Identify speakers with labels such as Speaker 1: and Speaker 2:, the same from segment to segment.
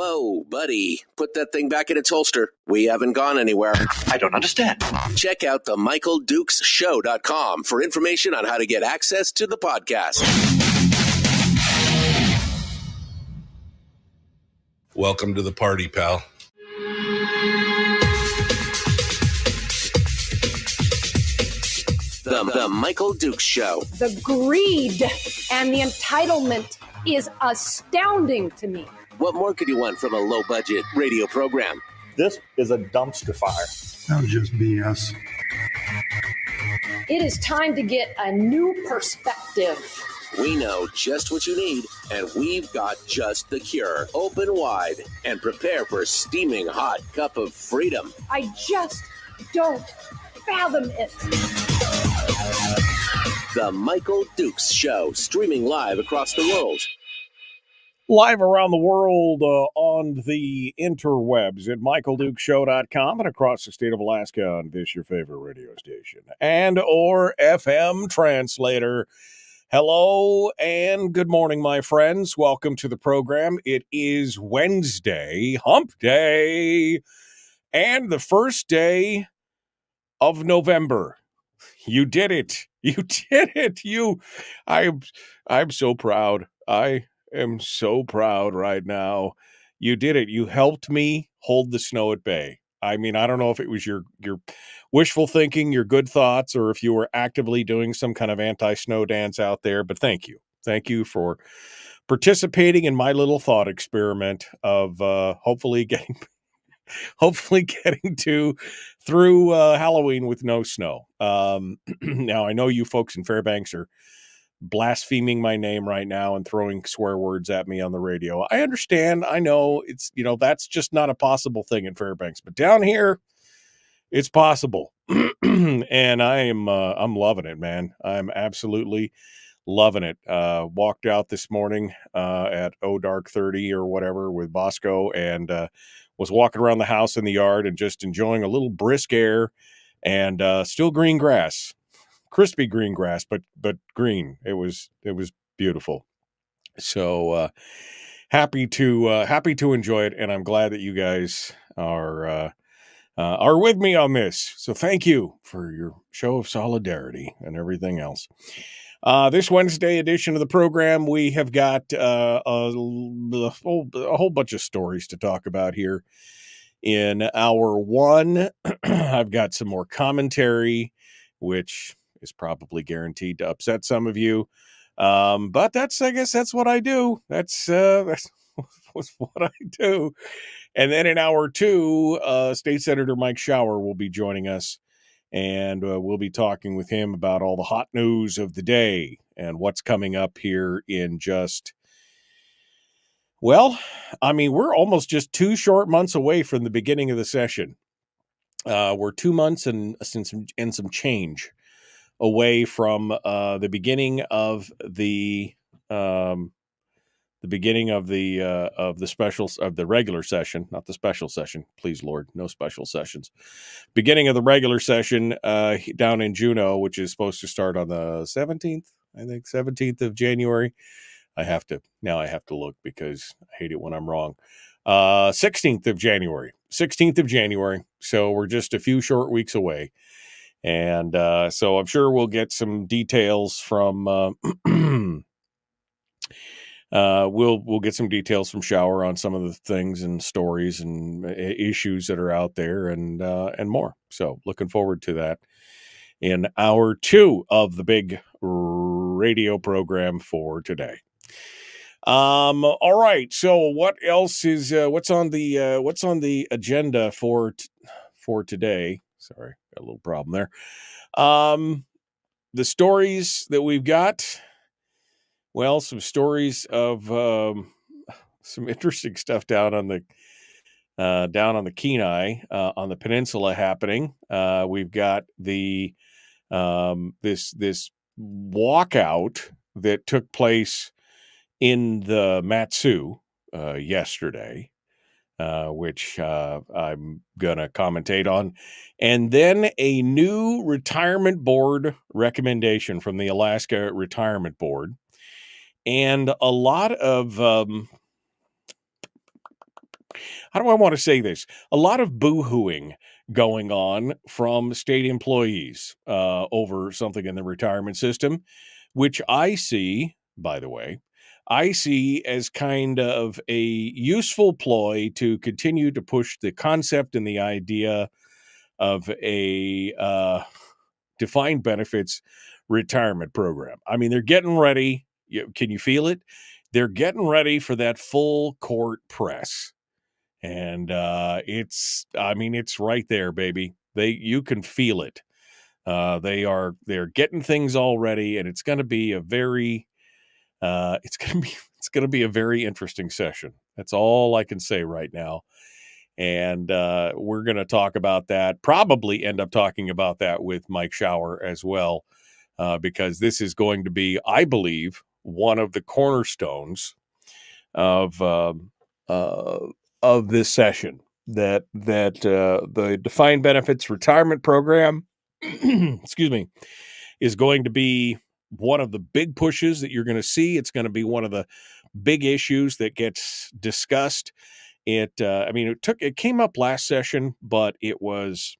Speaker 1: Whoa, buddy. Put that thing back in its holster. We haven't gone anywhere.
Speaker 2: I don't understand.
Speaker 1: Check out the MichaelDukesShow.com for information on how to get access to the podcast.
Speaker 3: Welcome to the party, pal.
Speaker 1: The Michael Dukes Show.
Speaker 4: The greed and the entitlement is astounding to me.
Speaker 1: What more could you want from a low-budget radio program?
Speaker 5: This is a dumpster fire.
Speaker 6: That was just BS.
Speaker 4: It is time to get a new perspective.
Speaker 1: We know just what you need, and we've got just the cure. Open wide and prepare for a steaming hot cup of freedom.
Speaker 4: I just don't fathom it.
Speaker 1: The Michael Dukes Show, streaming live across the world.
Speaker 7: Live around the world on the interwebs at MichaelDukesShow.com and across the state of Alaska on this your favorite radio station and or FM translator. Hello and good morning, my friends. Welcome to the program. It is Wednesday, Hump Day, and the first day of November. You did it. You did it. I'm so proud. I am so proud right now. You did it. You helped me hold the snow at bay. I mean, I don't know if it was your wishful thinking, your good thoughts, or if you were actively doing some kind of anti-snow dance out there, but thank you. Thank you for participating in my little thought experiment of hopefully getting through Halloween with no snow. Now, I know you folks in Fairbanks are blaspheming my name right now and throwing swear words at me on the radio. I understand. I know it's, that's just not a possible thing in Fairbanks, but down here it's possible. And I'm loving it, man. I'm absolutely loving it. Walked out this morning at dark 30 or whatever with Bosco and was walking around the house in the yard and just enjoying a little brisk air and still green grass. Crispy green grass, but green. It was beautiful. So happy to enjoy it, and I'm glad that you guys are with me on this. So thank you for your show of solidarity and everything else. This Wednesday edition of the program, we have got a whole bunch of stories to talk about here. In hour one, I've got some more commentary, which is probably guaranteed to upset some of you. But I guess that's what I do. That's what I do. And then in hour two, State Senator Mike Shower will be joining us, and we'll be talking with him about all the hot news of the day and what's coming up here in we're almost just 2 short months away from the beginning of the session. We're 2 months and some change away from the beginning of the regular session, not the special session. Please, Lord, no special sessions. Beginning of the regular session down in Juneau, which is supposed to start on the 17th, I think 17th of January. I have to look because I hate it when I'm wrong. 16th of January. So we're just a few short weeks away. And so I'm sure we'll get some details from we'll get some details from Shower on some of the things and stories and issues that are out there and more. So looking forward to that in hour two of the big radio program for today. All right. So what else is what's on the agenda for today? Sorry, got a little problem there. The stories that we've got, well, some stories of some interesting stuff down on the Kenai, on the peninsula happening. We've got the this walkout that took place in the MatSu yesterday. Which I'm going to commentate on. And then a new retirement board recommendation from the Alaska Retirement Board. And a lot of how do I want to say this? A lot of boo-hooing going on from state employees over something in the retirement system, which I see, by the way, I see as kind of a useful ploy to continue to push the concept and the idea of a defined benefits retirement program. I mean, they're getting ready. Can you feel it? They're getting ready for that full court press. And it's right there, baby. You can feel it. They're getting things all ready, and it's going to be a very it's going to be a very interesting session. That's all I can say right now. And we're going to talk about that, probably end up talking about that with Mike Schauer as well, because this is going to be, I believe, one of the cornerstones of this session, that the defined benefits retirement program, excuse me, is going to be one of the big pushes that you're going to see. It's going to be one of the big issues that gets discussed. It came up last session, but it was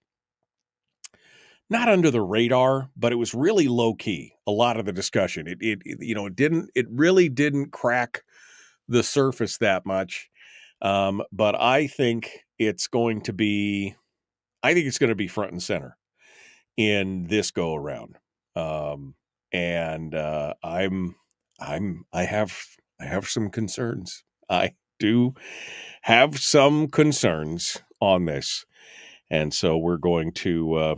Speaker 7: not under the radar, but it was really low key. A lot of the discussion, it really didn't crack the surface that much. But I think it's going to be front and center in this go around. I have some concerns. I do have some concerns on this. And so we're going to,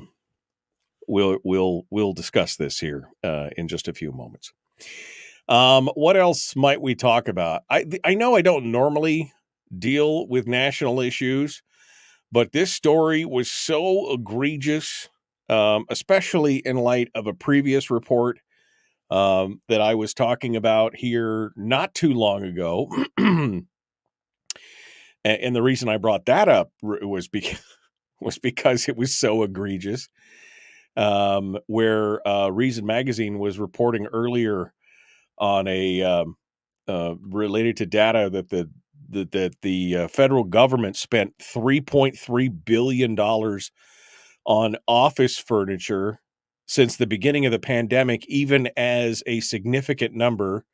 Speaker 7: we'll discuss this here, in just a few moments. What else might we talk about? I know I don't normally deal with national issues, but this story was so egregious, especially in light of a previous report that I was talking about here not too long ago. And the reason I brought that up was because it was so egregious, where Reason Magazine was reporting earlier on a related to data that the federal government spent $3.3 billion on office furniture since the beginning of the pandemic, even as a significant number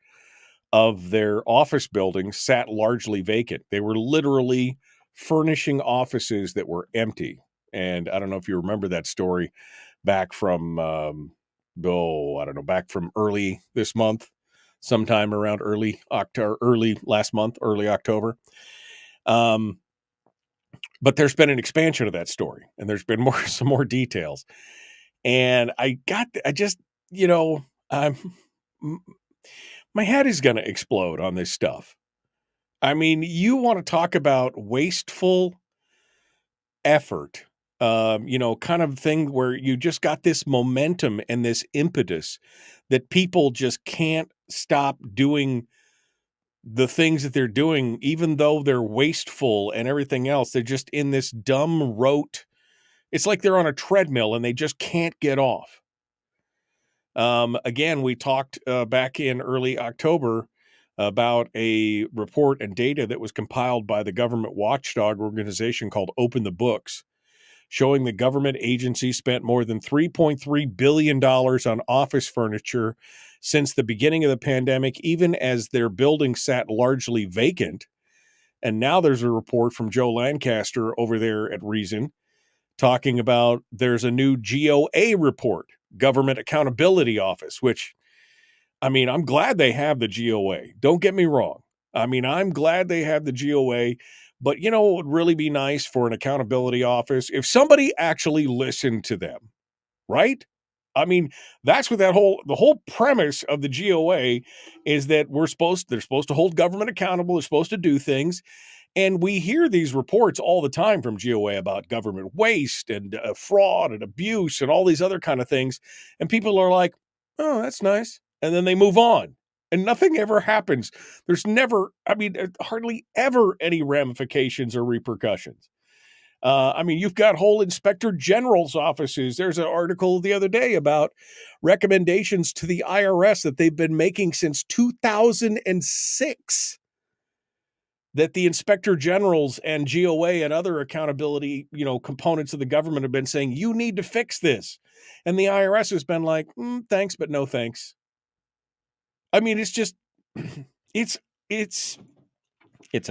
Speaker 7: of their office buildings sat largely vacant. They were literally furnishing offices that were empty. And I don't know if you remember that story back from, back from early this month, sometime around early last month, early October. But there's been an expansion of that story, and there's been some more details. And my head is going to explode on this stuff. I mean, you want to talk about wasteful effort, kind of thing where you just got this momentum and this impetus that people just can't stop doing the things that they're doing, even though they're wasteful and everything else. They're just in this dumb rote. It's like they're on a treadmill and they just can't get off. Again, we talked back in early October about a report and data that was compiled by the government watchdog organization called Open the Books, showing the government agency spent more than $3.3 billion on office furniture since the beginning of the pandemic, even as their buildings sat largely vacant. And now there's a report from Joe Lancaster over there at Reason talking about there's a new GOA report, Government Accountability Office, which, I mean, I'm glad they have the GOA. Don't get me wrong. I mean, I'm glad they have the GOA, but it would really be nice for an accountability office if somebody actually listened to them, right? I mean, that's what the whole premise of the GOA is, that they're supposed to hold government accountable. They're supposed to do things. And we hear these reports all the time from GOA about government waste and fraud and abuse and all these other kind of things. And people are like, oh, that's nice. And then they move on and nothing ever happens. There's hardly ever any ramifications or repercussions. You've got whole inspector general's offices. There's an article the other day about recommendations to the IRS that they've been making since 2006. that the inspector generals and GOA and other accountability, components of the government have been saying, you need to fix this. And the IRS has been like, thanks, but no thanks. I mean, it's just, it's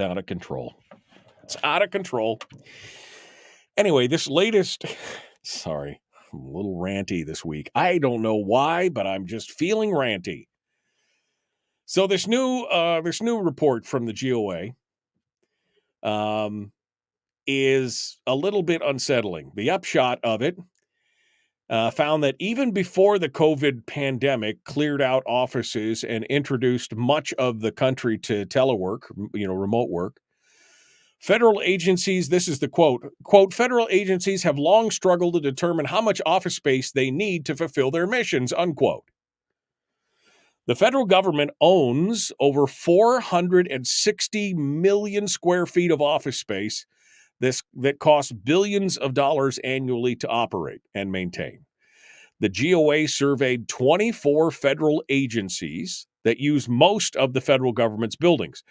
Speaker 7: out of control. It's out of control. Anyway, this latest, sorry, I'm a little ranty this week. I don't know why, but I'm just feeling ranty. So this new report from the GOA is a little bit unsettling. The upshot of it found that even before the COVID pandemic cleared out offices and introduced much of the country to telework, remote work, federal agencies, this is the quote, federal agencies have long struggled to determine how much office space they need to fulfill their missions, unquote. The federal government owns over 460 million square feet of office space that costs billions of dollars annually to operate and maintain. The GOA surveyed 24 federal agencies that use most of the federal government's buildings.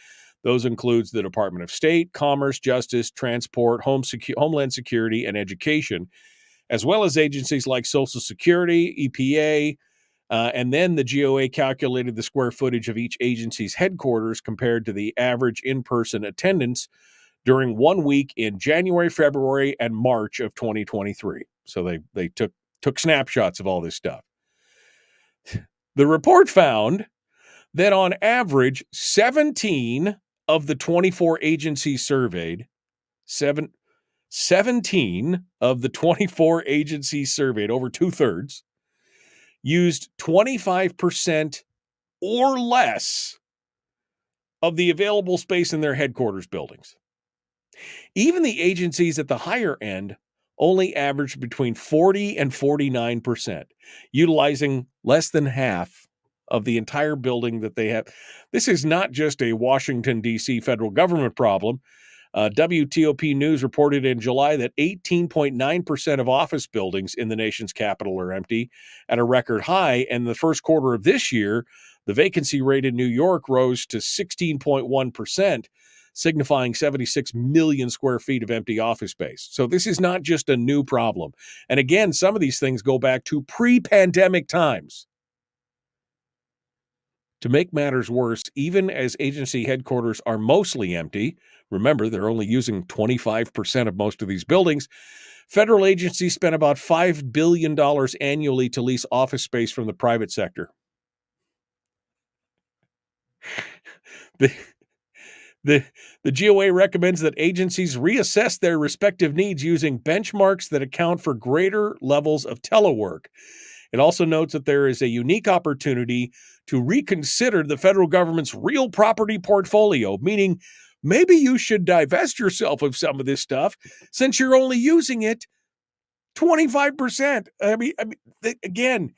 Speaker 7: Those includes the Department of State, Commerce, Justice, Transport, Homeland Security, and Education, as well as agencies like Social Security, EPA, and then the GOA calculated the square footage of each agency's headquarters compared to the average in-person attendance during 1 week in January, February, and March of 2023. So they took snapshots of all this stuff. The report found that on average, 17 of the 24 agencies surveyed, 17 of the 24 agencies surveyed, over 2/3, used 25% or less of the available space in their headquarters buildings. Even the agencies at the higher end only averaged between 40 and 49%, utilizing less than half of the entire building that they have. This is not just a Washington, D.C. federal government problem. WTOP News reported in July that 18.9% of office buildings in the nation's capital are empty at a record high. And the first quarter of this year, the vacancy rate in New York rose to 16.1%, signifying 76 million square feet of empty office space. So this is not just a new problem. And again, some of these things go back to pre-pandemic times. To make matters worse, even as agency headquarters are mostly empty, remember, they're only using 25% of most of these buildings, federal agencies spend about $5 billion annually to lease office space from the private sector. The GOA recommends that agencies reassess their respective needs using benchmarks that account for greater levels of telework. It also notes that there is a unique opportunity to reconsider the federal government's real property portfolio, meaning maybe you should divest yourself of some of this stuff since you're only using it 25%. I mean, again,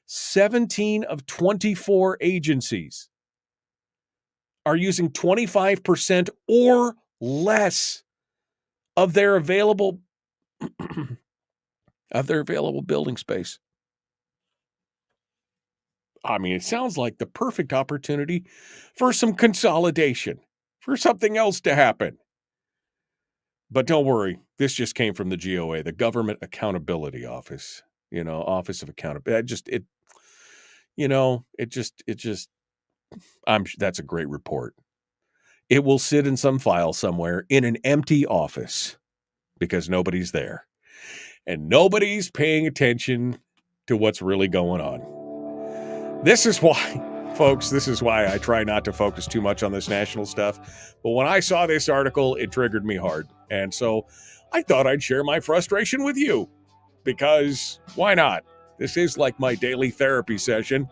Speaker 7: 17 of 24 agencies are using 25% or less of their available building space. I mean, it sounds like the perfect opportunity for some consolidation, for something else to happen. But don't worry, this just came from the GOA, the Government Accountability Office, Office of Accountability. That's a great report. It will sit in some file somewhere in an empty office because nobody's there. And nobody's paying attention to what's really going on. This is why I try not to focus too much on this national stuff. But when I saw this article, it triggered me hard. And so I thought I'd share my frustration with you because why not? This is like my daily therapy session.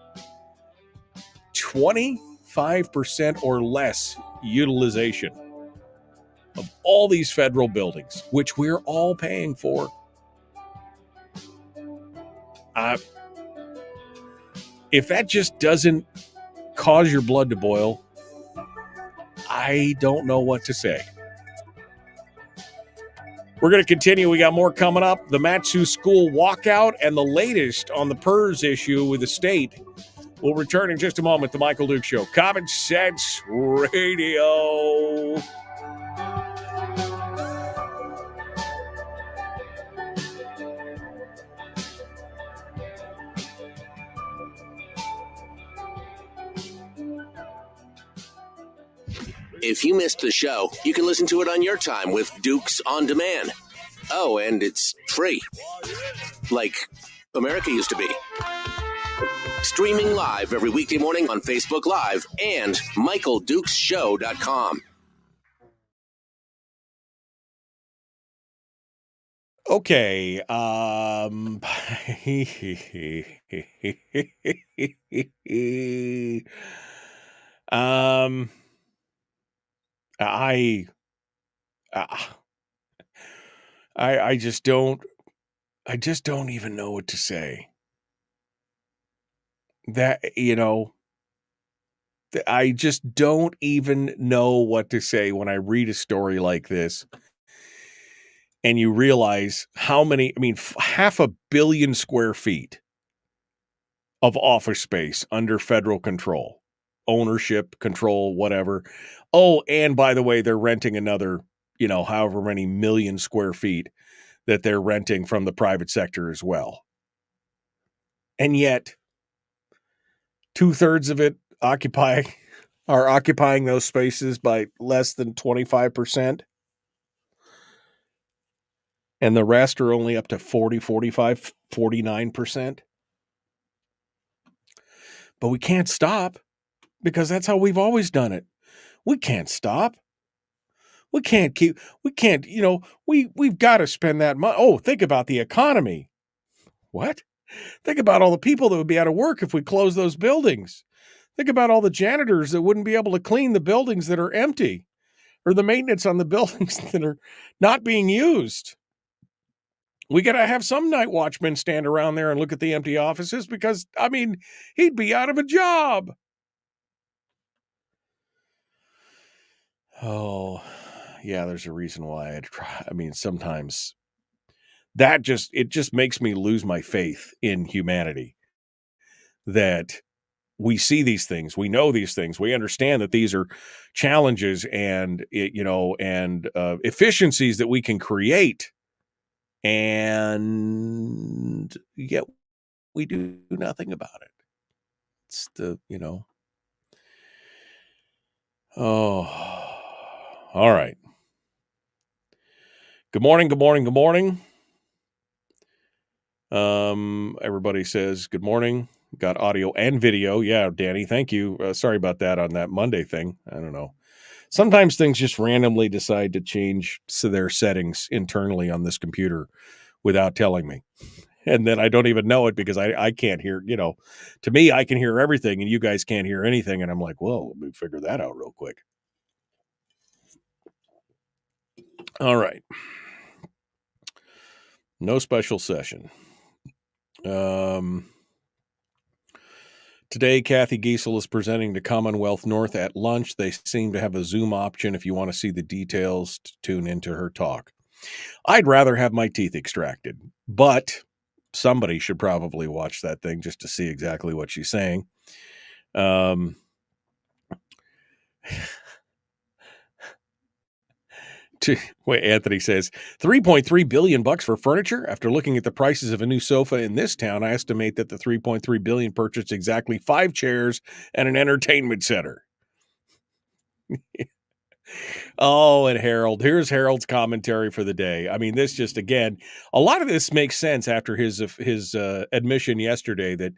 Speaker 7: 25% or less utilization of all these federal buildings, which we're all paying for. If that just doesn't cause your blood to boil, I don't know what to say. We're going to continue. We got more coming up. The MatSu school walkout and the latest on the PERS issue with the state. We'll return in just a moment. The Michael Duke Show. Common Sense Radio.
Speaker 1: If you missed the show, you can listen to it on your time with Dukes On Demand. Oh, and it's free. Like America used to be. Streaming live every weekday morning on Facebook Live and MichaelDukesShow.com.
Speaker 7: Okay. um, I, I just don't even know what to say. That, I just don't even know what to say when I read a story like this. And you realize how many, 500 million square feet of office space under federal control, ownership, control, whatever. Oh, and by the way, they're renting another, however many million square feet that they're renting from the private sector as well. And yet 2/3 of it are occupying those spaces by less than 25%. And the rest are only up to 40, 45, 49%. But we can't stop because that's how we've always done it. We can't stop. We've got to spend that money. Oh, think about the economy. What? Think about all the people that would be out of work if we close those buildings. Think about all the janitors that wouldn't be able to clean the buildings that are empty or the maintenance on the buildings that are not being used. We got to have some night watchmen stand around there and look at the empty offices because, he'd be out of a job. Oh, yeah, there's a reason why sometimes it just makes me lose my faith in humanity that we see these things, we know these things, we understand that these are challenges and efficiencies that we can create. And yet we do nothing about it. It's oh, all right. Good morning. Everybody says good morning. Got audio and video. Yeah, Danny, thank you. Sorry about that on that Monday thing. I don't know. Sometimes things just randomly decide to change their settings internally on this computer without telling me. And then I don't even know it because I can't hear, to me, I can hear everything and you guys can't hear anything. And I'm like, well, let me figure that out real quick. All right. No special session. Today, Kathy Giesel is presenting to Commonwealth North at lunch. They seem to have a Zoom option if you want to see the details to tune into her talk. I'd rather have my teeth extracted, but somebody should probably watch that thing just to see exactly what she's saying. Anthony says $3.3 billion for furniture. After looking at the prices of a new sofa in this town, I estimate that the $3.3 billion purchased exactly 5 chairs and an entertainment center. Oh, and Harold. Here's Harold's commentary for the day. This just, again, a lot of this makes sense after his admission yesterday that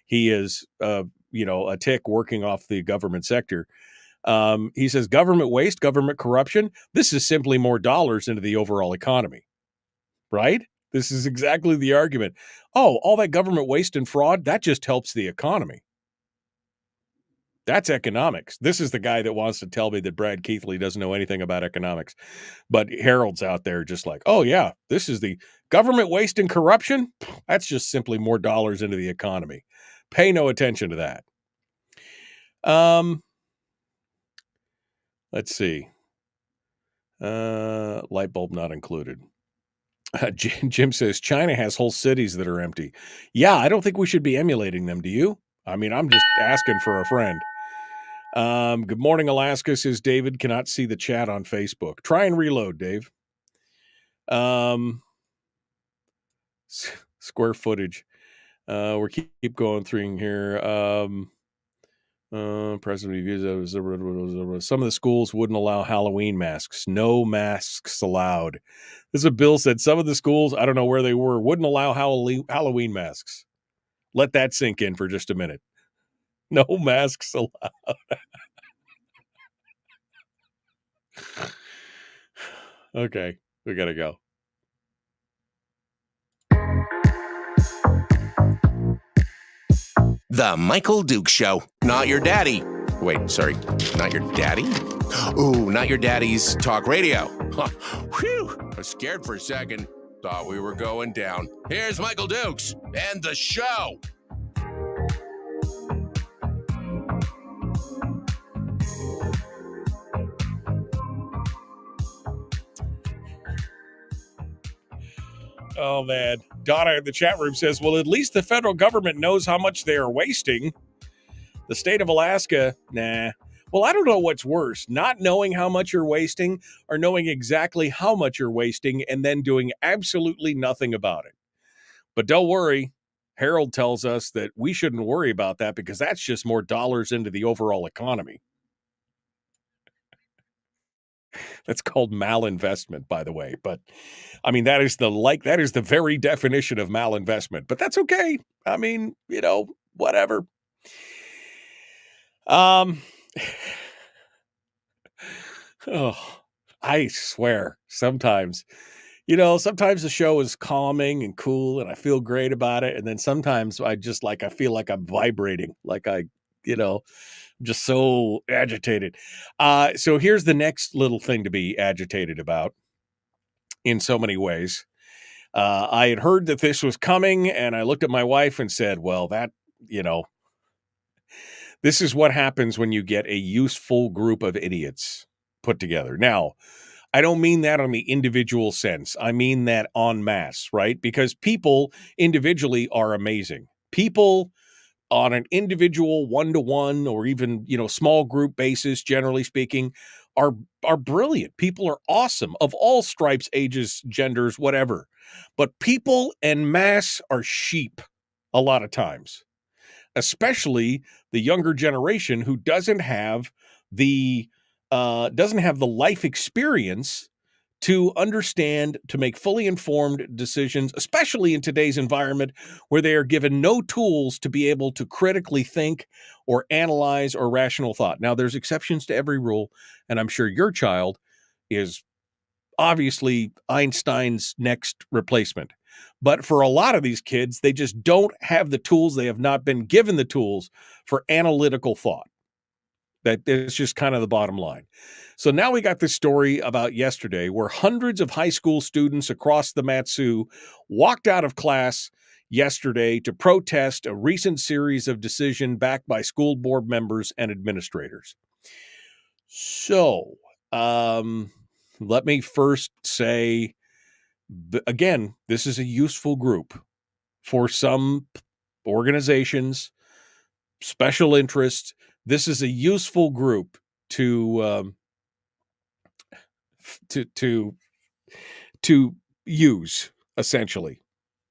Speaker 7: he is, a tick working off the government sector. He says government waste, government corruption. This is simply more dollars into the overall economy, right? This is exactly the argument. Oh, all that government waste and fraud, that just helps the economy. That's economics. This is the guy that wants to tell me that Brad Keithley doesn't know anything about economics. But Harold's out there just like, oh, yeah, this is the government waste and corruption. That's just simply more dollars into the economy. Pay no attention to that. Let's see. Light bulb not included. Jim says China has whole cities that are empty. Yeah, I don't think we should be emulating them. Do you? I'm just asking for a friend. Good morning, Alaska, says David. Cannot see the chat on Facebook. Try and reload, Dave. Square footage. We're keep going through here. President reviews some of the schools wouldn't allow Halloween masks. No masks allowed. This is what Bill said. Some of the schools, I don't know where they were, wouldn't allow Halloween masks. Let that sink in for just a minute. No masks allowed. Okay, we gotta go.
Speaker 1: The Michael Duke Show. Not your daddy. Wait, sorry. Not your daddy? Ooh, not your daddy's talk radio. Huh. Whew. I was scared for a second. Thought we were going down. Here's Michael Dukes and the show.
Speaker 7: Oh, man. Donna in the chat room says, well, at least the federal government knows how much they are wasting. The state of Alaska, nah. Well, I don't know what's worse, not knowing how much you're wasting or knowing exactly how much you're wasting and then doing absolutely nothing about it. But don't worry. Harold tells us that we shouldn't worry about that because that's just more dollars into the overall economy. That's called malinvestment, by the way. But I mean, that is the very definition of malinvestment. But that's okay. I mean, whatever. Oh, I swear, sometimes the show is calming and cool, and I feel great about it. And then sometimes I feel like I'm vibrating, like just so agitated. So here's the next little thing to be agitated about in so many ways. I had heard that this was coming, and I looked at my wife and said, well, this is what happens when you get a useful group of idiots put together. Now, I don't mean that on the individual sense. I mean that en masse, right? Because people individually are amazing. People on an individual one-to-one or even, small group basis, generally speaking, are brilliant. People are awesome of all stripes, ages, genders, whatever. But people en masse are sheep a lot of times, especially the younger generation who doesn't have the life experience to understand, to make fully informed decisions, especially in today's environment where they are given no tools to be able to critically think or analyze or rational thought. Now, there's exceptions to every rule, and I'm sure your child is obviously Einstein's next replacement. But for a lot of these kids, they just don't have the tools. They have not been given the tools for analytical thought. That is just kind of the bottom line. So now we got this story about yesterday where hundreds of high school students across the MatSu walked out of class yesterday to protest a recent series of decisions backed by school board members and administrators. So let me first say, again, this is a useful group for some organizations, special interests. This is a useful group to use, essentially.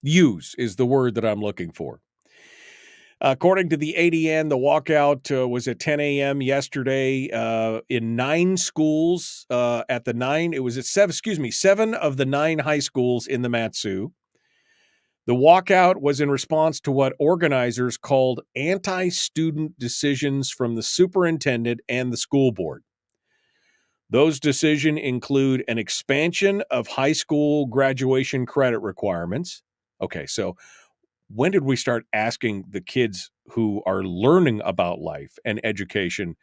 Speaker 7: Use is the word that I'm looking for. According to the ADN, the walkout was at 10 a.m. yesterday in 9 schools. It was at 7 of the 9 high schools in the MatSu. The walkout was in response to what organizers called anti-student decisions from the superintendent and the school board. Those decisions include an expansion of high school graduation credit requirements. Okay, so when did we start asking the kids who are learning about life and education,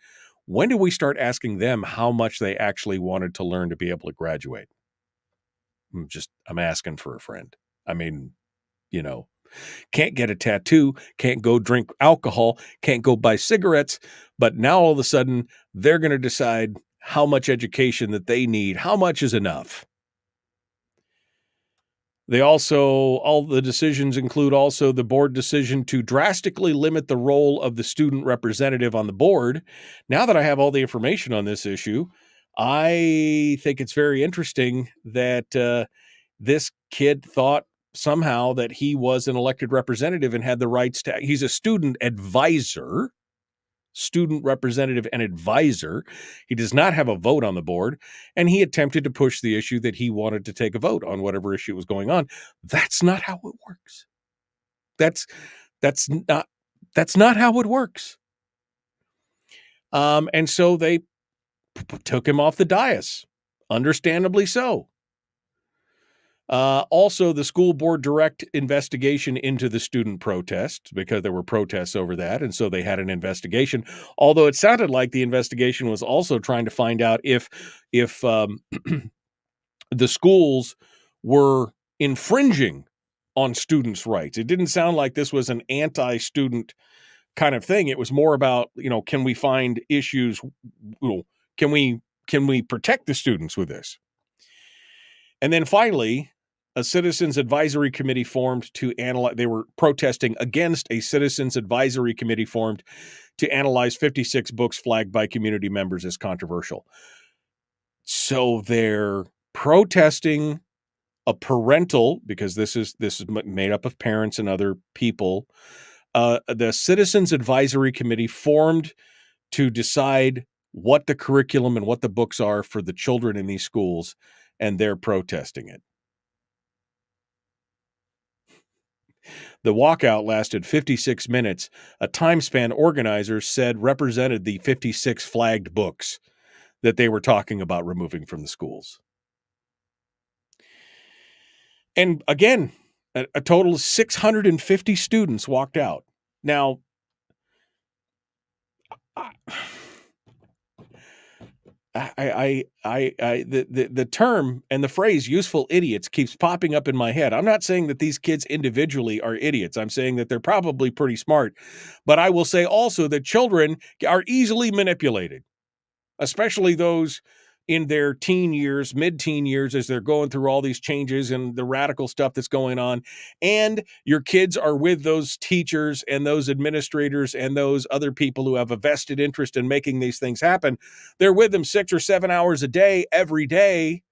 Speaker 7: when did we start asking them how much they actually wanted to learn to be able to graduate? I'm asking for a friend. I mean, can't get a tattoo, can't go drink alcohol, can't go buy cigarettes, but now all of a sudden they're going to decide how much education that they need, how much is enough. All the decisions include also the board decision to drastically limit the role of the student representative on the board. Now that I have all the information on this issue, I think it's very interesting that this kid thought somehow that he was an elected representative and had the rights to, he's a student advisor. student representative and advisor. He does not have a vote on the board, and he attempted to push the issue that he wanted to take a vote on whatever issue was going on. That's not how it works. That's not how it works. And so they took him off the dais, understandably so. Also, the school board direct investigation into the student protests, because there were protests over that, and so they had an investigation. Although it sounded like the investigation was also trying to find out if the schools were infringing on students' rights. It didn't sound like this was an anti-student kind of thing. It was more about, can we find issues? Can we protect the students with this? And then finally, a citizens advisory committee formed to analyze. They were protesting against a citizens advisory committee formed to analyze 56 books flagged by community members as controversial. So they're protesting a parental, because this is made up of parents and other people. The citizens advisory committee formed to decide what the curriculum and what the books are for the children in these schools, and they're protesting it. The walkout lasted 56 minutes, a time span organizers said represented the 56 flagged books that they were talking about removing from the schools. And again, a total of 650 students walked out. Now, the term and the phrase "useful idiots" keeps popping up in my head. I'm not saying that these kids individually are idiots. I'm saying that they're probably pretty smart. But I will say also that children are easily manipulated, especially those in their teen years, mid-teen years, as they're going through all these changes and the radical stuff that's going on. And your kids are with those teachers and those administrators and those other people who have a vested interest in making these things happen. They're with them 6 or 7 hours a day, every day.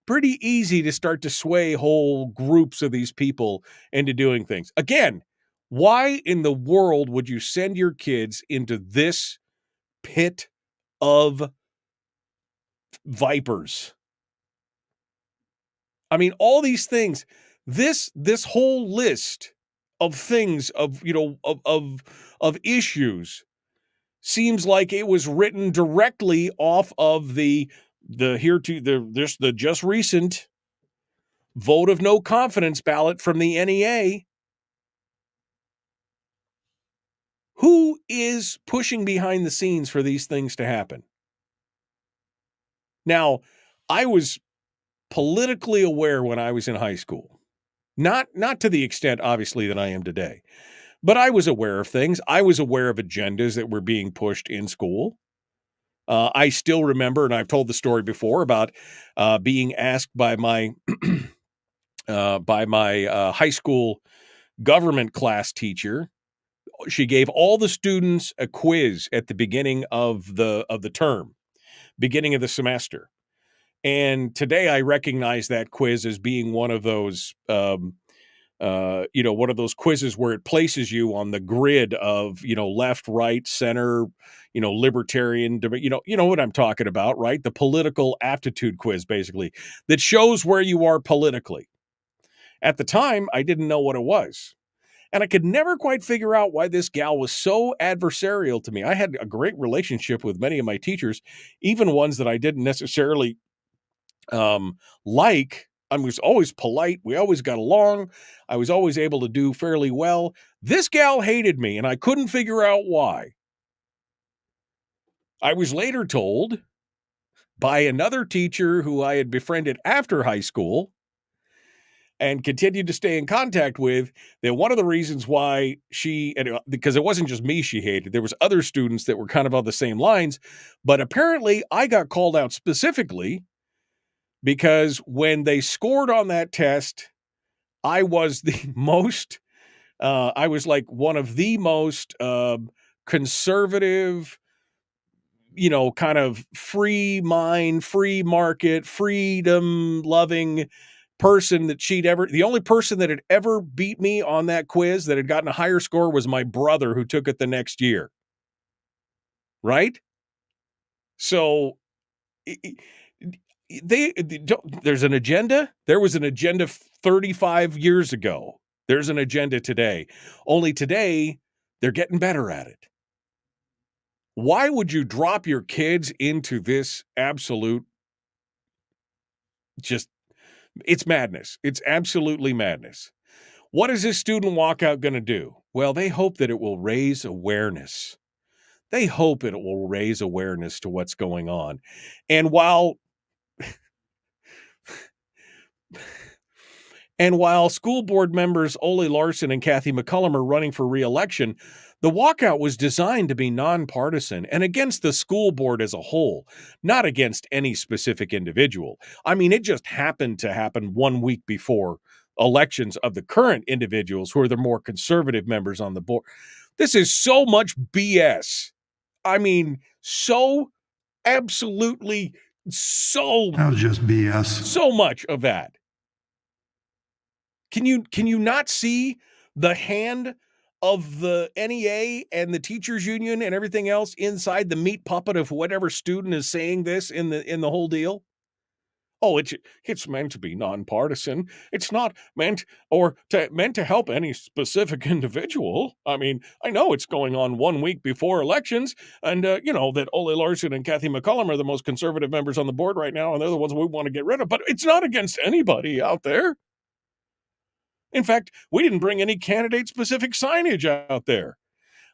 Speaker 7: Pretty easy to start to sway whole groups of these people into doing things. Again, why in the world would you send your kids into this pit of vipers? I mean, all these things, this whole list of things, of issues, seems like it was written directly off of the just recent vote of no confidence ballot from the NEA. Who is pushing behind the scenes for these things to happen? Now, I was politically aware when I was in high school. Not to the extent, obviously, that I am today. But I was aware of things. I was aware of agendas that were being pushed in school. I still remember, and I've told the story before, about being asked by my high school government class teacher. She gave all the students a quiz at the beginning of the term, beginning of the semester. And today I recognize that quiz as being one of those, one of those quizzes where it places you on the grid of, left, right, center, libertarian, you know what I'm talking about, right? The political aptitude quiz, basically, that shows where you are politically. At the time, I didn't know what it was. And I could never quite figure out why this gal was so adversarial to me. I had a great relationship with many of my teachers, even ones that I didn't necessarily like. I was always polite. We always got along. I was always able to do fairly well. This gal hated me, and I couldn't figure out why. I was later told by another teacher who I had befriended after high school and continued to stay in contact with, that one of the reasons why because it wasn't just me she hated, there was other students that were kind of on the same lines, but apparently I got called out specifically because when they scored on that test, I was I was like one of the most conservative, kind of free mind, free market, freedom loving person that the only person that had ever beat me on that quiz that had gotten a higher score was my brother, who took it the next year. right? So there's an agenda. There was an agenda 35 years ago. There's an agenda today. Only today, they're getting better at it. Why would you drop your kids into this absolute it's madness. It's absolutely madness. What is this student walkout going to do? Well, they hope that it will raise awareness. They hope it will raise awareness to what's going on. And while school board members Ole Larson and Kathy McCullum are running for re-election, the walkout was designed to be nonpartisan and against the school board as a whole, not against any specific individual. I mean, it just happened to happen 1 week before elections of the current individuals who are the more conservative members on the board. This is so much BS. I mean, so absolutely so.
Speaker 6: That was just BS.
Speaker 7: So much of that. Can you not see the hand of the NEA and the teachers union and everything else inside the meat puppet of whatever student is saying this in the whole deal? Oh, it's meant to be nonpartisan. It's not meant to help any specific individual. I mean, I know it's going on 1 week before elections, and that Ole Larson and Kathy McCullum are the most conservative members on the board right now, and they're the ones we want to get rid of. But it's not against anybody out there. In fact, we didn't bring any candidate-specific signage out there.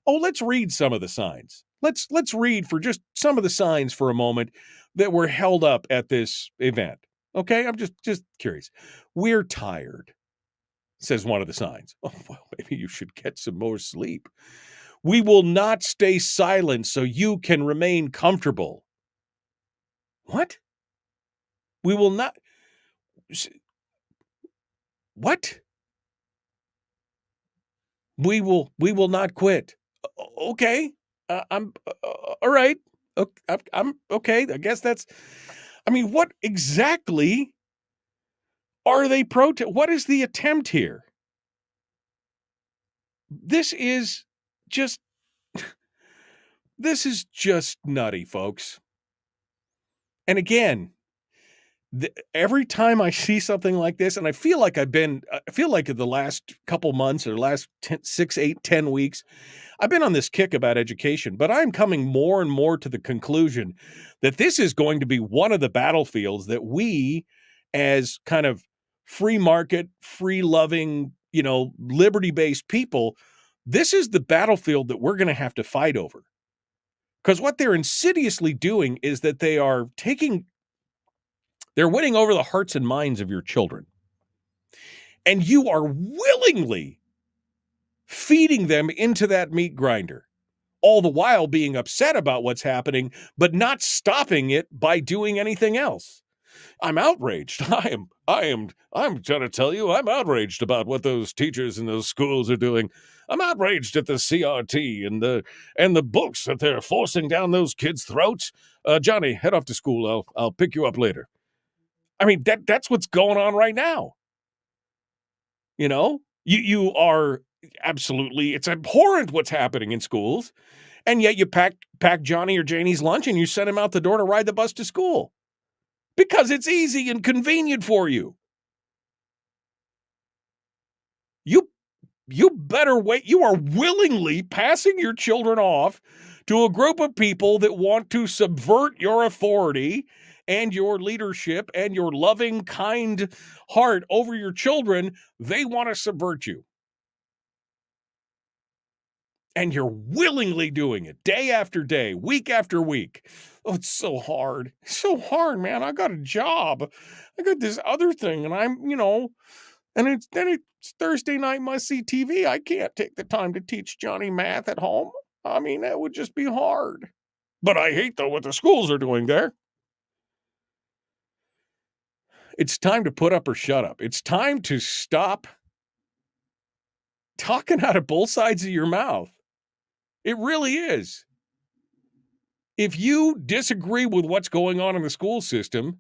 Speaker 7: Oh, let's read some of the signs. Let's read for just some of the signs for a moment that were held up at this event. Okay, I'm just curious. We're tired, says one of the signs. Oh, well, maybe you should get some more sleep. We will not stay silent so you can remain comfortable. What? We will not. What? We will not quit. Okay. I'm all right. I'm okay. I guess what exactly are they what is the attempt here? This is just nutty, folks. And again, every time I see something like this, and I feel like the last couple months or last 6, 8, 10 weeks, I've been on this kick about education, but I'm coming more and more to the conclusion that this is going to be one of the battlefields that we, as kind of free market, free loving, liberty-based people, this is the battlefield that we're going to have to fight over. Because what they're insidiously doing is that they're winning over the hearts and minds of your children. And you are willingly feeding them into that meat grinder, all the while being upset about what's happening, but not stopping it by doing anything else. I'm outraged. I'm trying to tell you, I'm outraged about what those teachers in those schools are doing. I'm outraged at the CRT and the books that they're forcing down those kids' throats. Johnny, head off to school. I'll pick you up later. I mean, that's what's going on right now. You are absolutely, it's abhorrent what's happening in schools, and yet you pack Johnny or Janie's lunch and you send him out the door to ride the bus to school because it's easy and convenient for you. You better wait. You are willingly passing your children off to a group of people that want to subvert your authority and your leadership and your loving, kind heart over your children. They want to subvert you. And you're willingly doing it day after day, week after week. Oh, it's so hard. It's so hard, man. I got a job. I got this other thing, and I'm, and it's Thursday night must-see TV. I can't take the time to teach Johnny math at home. I mean, that would just be hard. But I hate, though, what the schools are doing there. It's time to put up or shut up. It's time to stop talking out of both sides of your mouth. It really is. If you disagree with what's going on in the school system,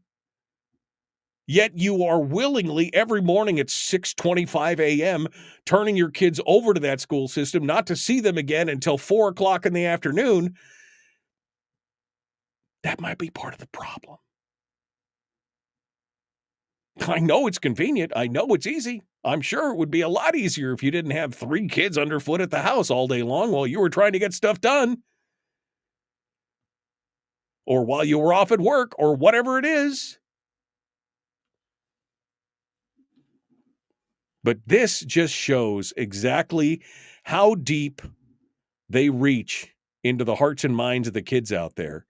Speaker 7: yet you are willingly every morning at 6:25 a.m. turning your kids over to that school system, not to see them again until 4 o'clock in the afternoon, That might be part of the problem. I know it's convenient. I know it's easy. I'm sure it would be a lot easier if you didn't have 3 kids underfoot at the house all day long while you were trying to get stuff done. Or while you were off at work, or whatever it is. But this just shows exactly how deep they reach into the hearts and minds of the kids out there.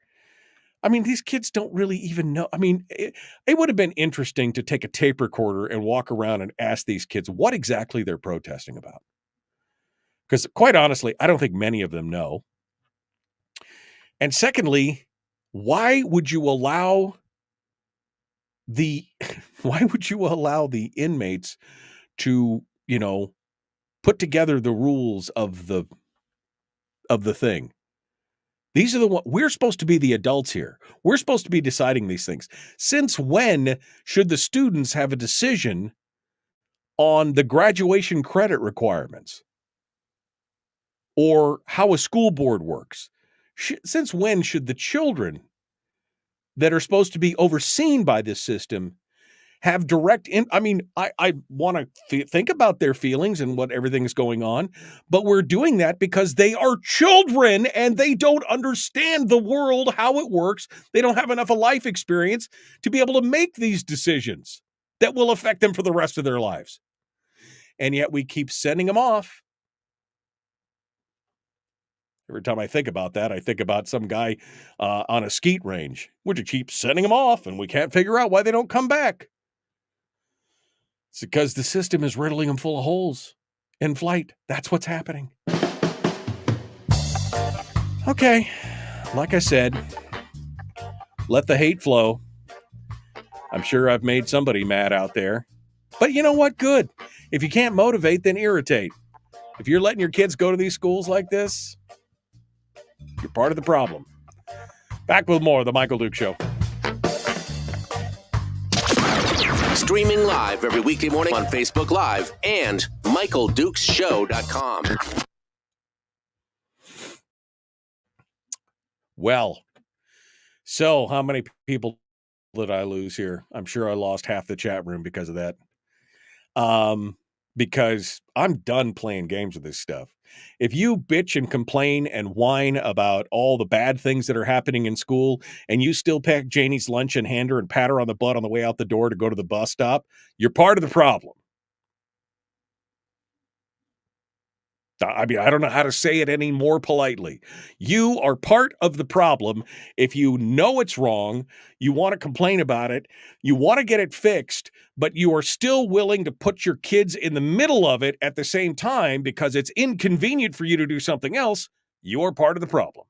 Speaker 7: I mean, these kids don't really even know. I mean, it would have been interesting to take a tape recorder and walk around and ask these kids what exactly they're protesting about. Because quite honestly, I don't think many of them know. And secondly, why would you allow the inmates to, put together the rules of the thing? These are the ones, we're supposed to be the adults here. We're supposed to be deciding these things. Since when should the students have a decision on the graduation credit requirements or how a school board works? Since when should the children that are supposed to be overseen by this system have direct I want to think about their feelings and what everything is going on, but we're doing that because they are children and they don't understand the world, how it works. They don't have enough of life experience to be able to make these decisions that will affect them for the rest of their lives. And yet we keep sending them off. Every time I think about that, I think about some guy on a skeet range. We just keep sending them off and we can't figure out why they don't come back. It's because the system is riddling them full of holes in flight. That's what's happening. Okay, like I said, let the hate flow. I'm sure I've made somebody mad out there. But you know what? Good. If you can't motivate, then irritate. If you're letting your kids go to these schools like this, you're part of the problem. Back with more of The Michael Duke Show.
Speaker 1: Streaming live every weekday morning on Facebook Live and MichaelDukesShow.com.
Speaker 7: Well, so how many people did I lose here? I'm sure I lost half the chat room because of that. Because I'm done playing games with this stuff. If you bitch and complain and whine about all the bad things that are happening in school and you still pack Janie's lunch and hand her and pat her on the butt on the way out the door to go to the bus stop, you're part of the problem. I mean, I don't know how to say it any more politely. You are part of the problem. If you know it's wrong, you want to complain about it, you want to get it fixed, but you are still willing to put your kids in the middle of it at the same time because it's inconvenient for you to do something else, you're part of the problem.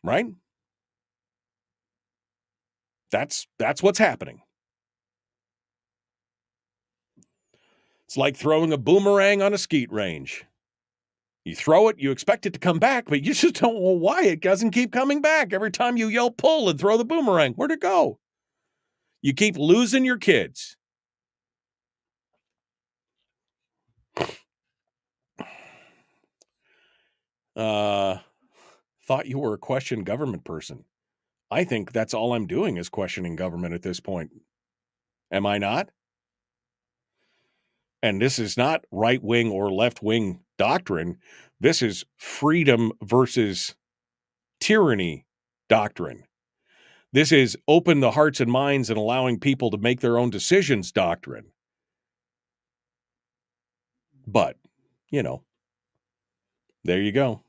Speaker 7: Right? That's what's happening. It's like throwing a boomerang on a skeet range. You throw it, you expect it to come back, but you just don't know why it doesn't keep coming back. Every time you yell pull and throw the boomerang, where'd it go? You keep losing your kids. Thought you were a question government person. I think that's all I'm doing is questioning government at this point. Am I not? And this is not right-wing or left-wing doctrine. This is freedom versus tyranny doctrine. This is open the hearts and minds and allowing people to make their own decisions doctrine. But, there you go.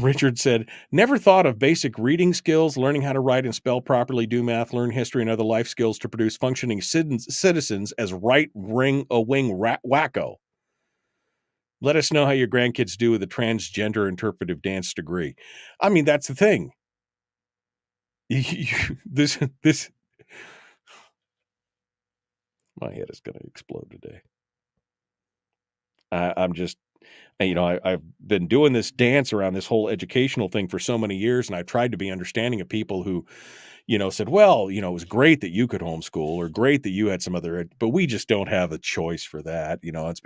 Speaker 7: Richard said, never thought of basic reading skills, learning how to write and spell properly, do math, learn history and other life skills to produce functioning citizens as right-wing wacko. Let us know how your grandkids do with a transgender interpretive dance degree. I mean, that's the thing. This my head is going to explode today. I'm just, I've been doing this dance around this whole educational thing for so many years, and I've tried to be understanding of people who, said, well, it was great that you could homeschool or great that you had some other, but we just don't have a choice for that. It's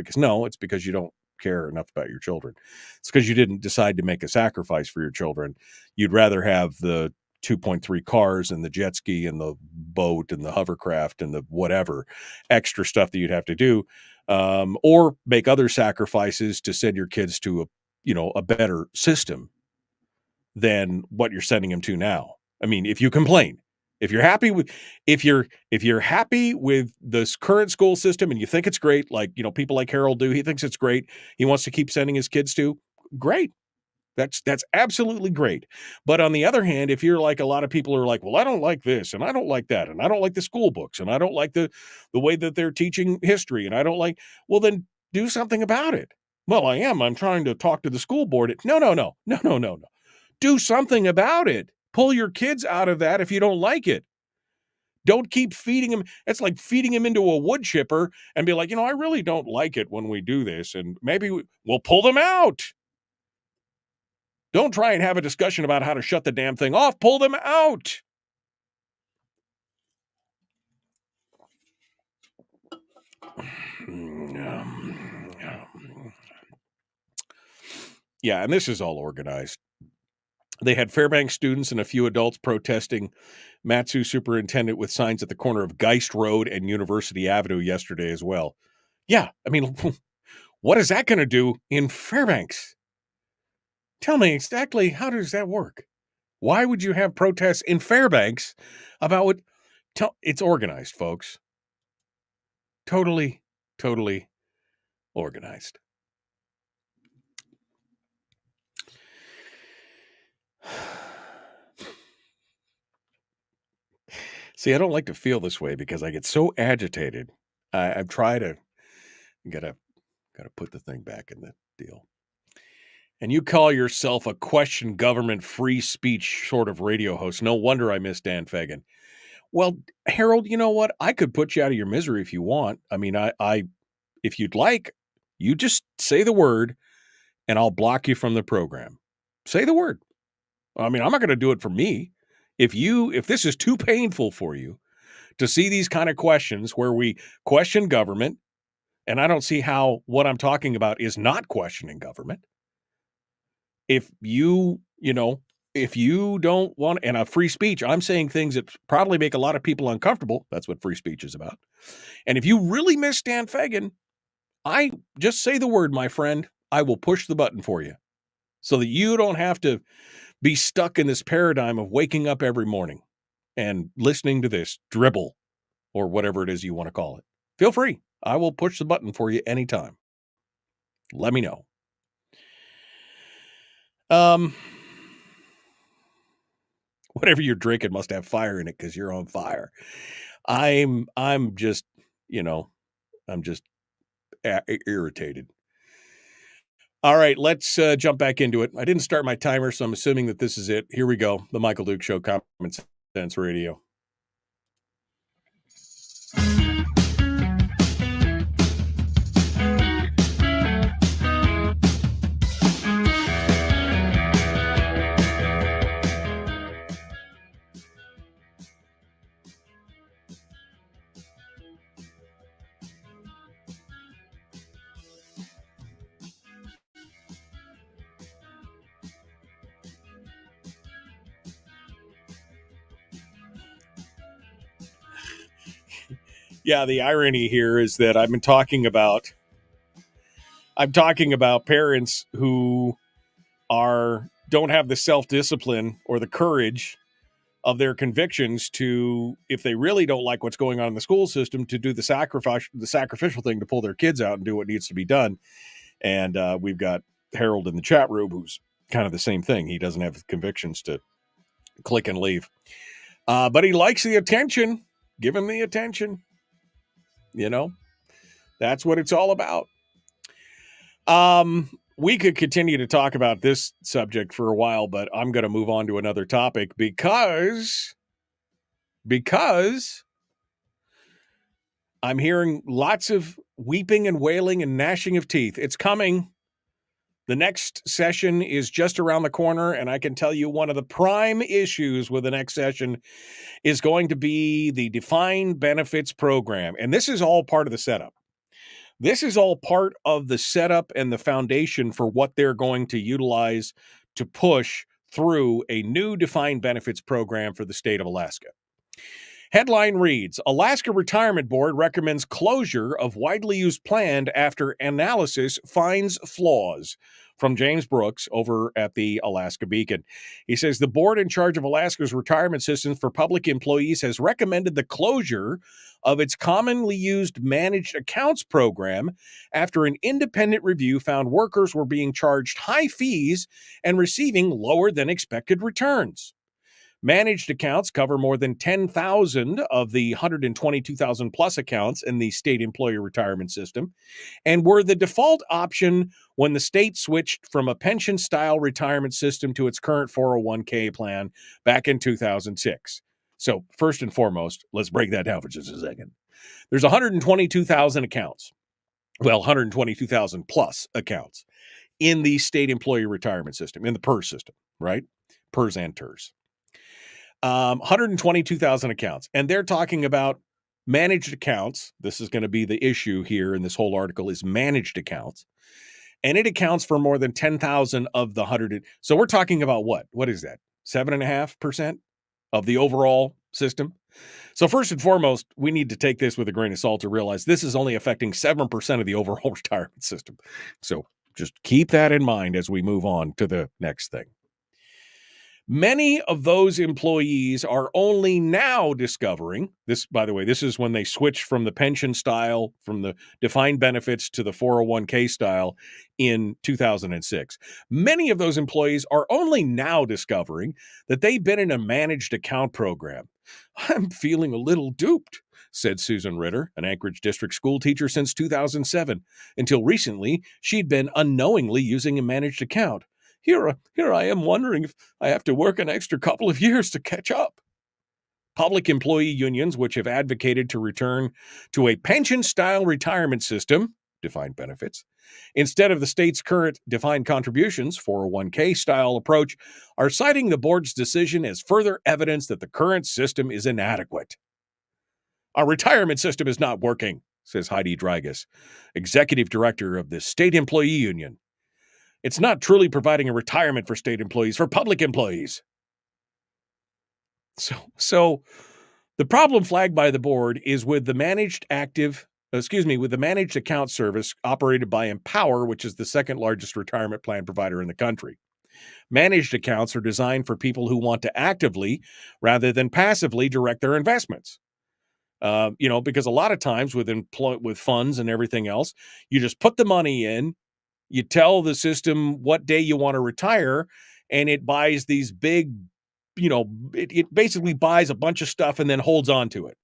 Speaker 7: because you don't care enough about your children. It's because you didn't decide to make a sacrifice for your children. You'd rather have the 2.3 cars and the jet ski and the boat and the hovercraft and the whatever extra stuff that you'd have to do, or make other sacrifices to send your kids to a better system than what you're sending them to now. I mean, if you complain, if you're happy with this current school system and you think it's great, like, people like Harold do, he thinks it's great, he wants to keep sending his kids to, great. That's absolutely great. But on the other hand, if you're like a lot of people are like, well, I don't like this and I don't like that and I don't like the school books and I don't like the way that they're teaching history and I don't like, well, then do something about it. Well, I'm trying to talk to the school board. No. Do something about it. Pull your kids out of that if you don't like it. Don't keep feeding them. It's like feeding them into a wood chipper and be like, I really don't like it when we do this. And maybe we'll pull them out. Don't try and have a discussion about how to shut the damn thing off. Pull them out. Yeah, and this is all organized. They had Fairbanks students and a few adults protesting MatSu superintendent with signs at the corner of Geist Road and University Avenue yesterday as well. Yeah, I mean, what is that going to do in Fairbanks? Tell me exactly, how does that work? Why would you have protests in Fairbanks about what? It's organized, folks. Totally organized. See, I don't like to feel this way because I get so agitated. I try to gotta put the thing back in the deal. And you call yourself a question government free speech sort of radio host. No wonder I miss Dan Fagan. Well, Harold, you know what? I could put you out of your misery if you want. I mean, if you'd like, you just say the word and I'll block you from the program. Say the word. I mean, I'm not going to do it for me. If this is too painful for you to see these kind of questions where we question government, and I don't see how what I'm talking about is not questioning government. If you don't want, and a free speech, I'm saying things that probably make a lot of people uncomfortable. That's what free speech is about. And if you really miss Dan Fagan, I just say the word, my friend. I will push the button for you so that you don't have to be stuck in this paradigm of waking up every morning and listening to this dribble or whatever it is you want to call it. Feel free. I will push the button for you anytime. Let me know. Whatever you're drinking must have fire in it because you're on fire. I'm just, I'm just irritated. All right, let's jump back into it. I didn't start my timer, so I'm assuming that this is it. Here we go. The Michael Duke Show, Common Sense Radio. Yeah, the irony here is that I'm talking about parents who don't have the self-discipline or the courage of their convictions to, if they really don't like what's going on in the school system, to do the sacrificial thing to pull their kids out and do what needs to be done. And we've got Harold in the chat room who's kind of the same thing. He doesn't have the convictions to click and leave. But he likes the attention. Give him the attention. That's what it's all about. We could continue to talk about this subject for a while, but I'm going to move on to another topic because I'm hearing lots of weeping and wailing and gnashing of teeth. It's coming. The next session is just around the corner, and I can tell you one of the prime issues with the next session is going to be the defined benefits program. And this is all part of the setup. This is all part of the setup and the foundation for what they're going to utilize to push through a new defined benefits program for the state of Alaska. Headline reads, Alaska Retirement Board recommends closure of widely used plan after analysis finds flaws. From James Brooks over at the Alaska Beacon. He says the board in charge of Alaska's retirement systems for public employees has recommended the closure of its commonly used managed accounts program after an independent review found workers were being charged high fees and receiving lower than expected returns. Managed accounts cover more than 10,000 of the 122,000 plus accounts in the state employee retirement system and were the default option when the state switched from a pension-style retirement system to its current 401k plan back in 2006. So first and foremost, let's break that down for just a second. There's 122,000 accounts. Well, 122,000 plus accounts in the state employee retirement system, in the PERS system, right? PERS and TERS. 122,000 accounts. And they're talking about managed accounts. This is going to be the issue here in this whole article is managed accounts. And it accounts for more than 10,000 of the 100. So we're talking about what? What is that? 7.5% of the overall system? So first and foremost, we need to take this with a grain of salt to realize this is only affecting 7% of the overall retirement system. So just keep that in mind as we move on to the next thing. Many of those employees are only now discovering this, by the way, this is when they switched from the pension style, from the defined benefits to the 401k style in 2006. Many of those employees are only now discovering that they've been in a managed account program. I'm feeling a little duped, said Susan Ritter, an Anchorage district school teacher since 2007. Until recently, she'd been unknowingly using a managed account. Here I am wondering if I have to work an extra couple of years to catch up. Public employee unions, which have advocated to return to a pension-style retirement system, defined benefits, instead of the state's current defined contributions, 401k-style approach, are citing the board's decision as further evidence that the current system is inadequate. Our retirement system is not working, says Heidi Dragas, executive director of the state employee union. It's not truly providing a retirement for state employees, for public employees. So the problem flagged by the board is with the managed account service operated by Empower, which is the second largest retirement plan provider in the country. Managed accounts are designed for people who want to actively rather than passively direct their investments. Because a lot of times with funds and everything else, you just put the money in, you tell the system what day you want to retire, and it buys these big, it basically buys a bunch of stuff and then holds on to it.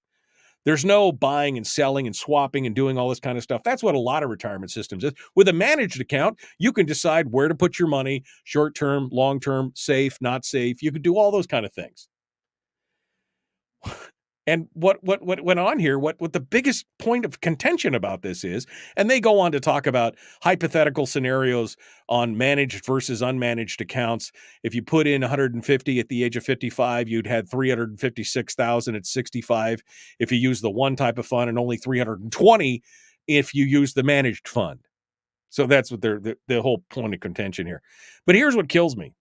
Speaker 7: There's no buying and selling and swapping and doing all this kind of stuff. That's what a lot of retirement systems is. With a managed account, you can decide where to put your money, short-term, long-term, safe, not safe. You can do all those kind of things. And what went on here, what the biggest point of contention about this is, and they go on to talk about hypothetical scenarios on managed versus unmanaged accounts. If you put in 150 at the age of 55, you'd had 356,000 at 65 if you use the one type of fund, and only 320 if you use the managed fund. So that's what the whole point of contention here. But here's what kills me.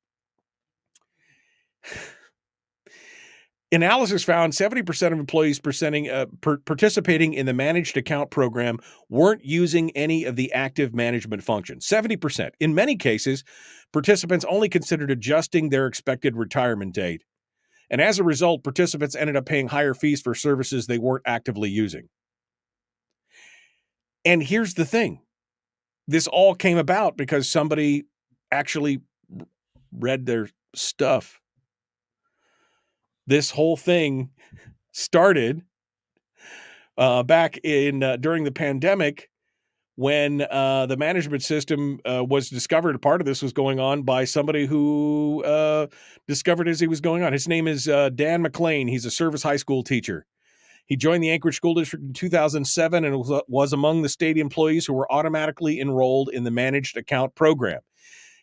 Speaker 7: Analysis found 70% of employees participating in the managed account program weren't using any of the active management functions. 70%. In many cases, participants only considered adjusting their expected retirement date. And as a result, participants ended up paying higher fees for services they weren't actively using. And here's the thing. This all came about because somebody actually read their stuff. This whole thing started back in during the pandemic when the management system was discovered. Part of this was going on by somebody who discovered as he was going on. His name is Dan McLean. He's a service high school teacher. He joined the Anchorage School District in 2007 and was among the state employees who were automatically enrolled in the managed account program.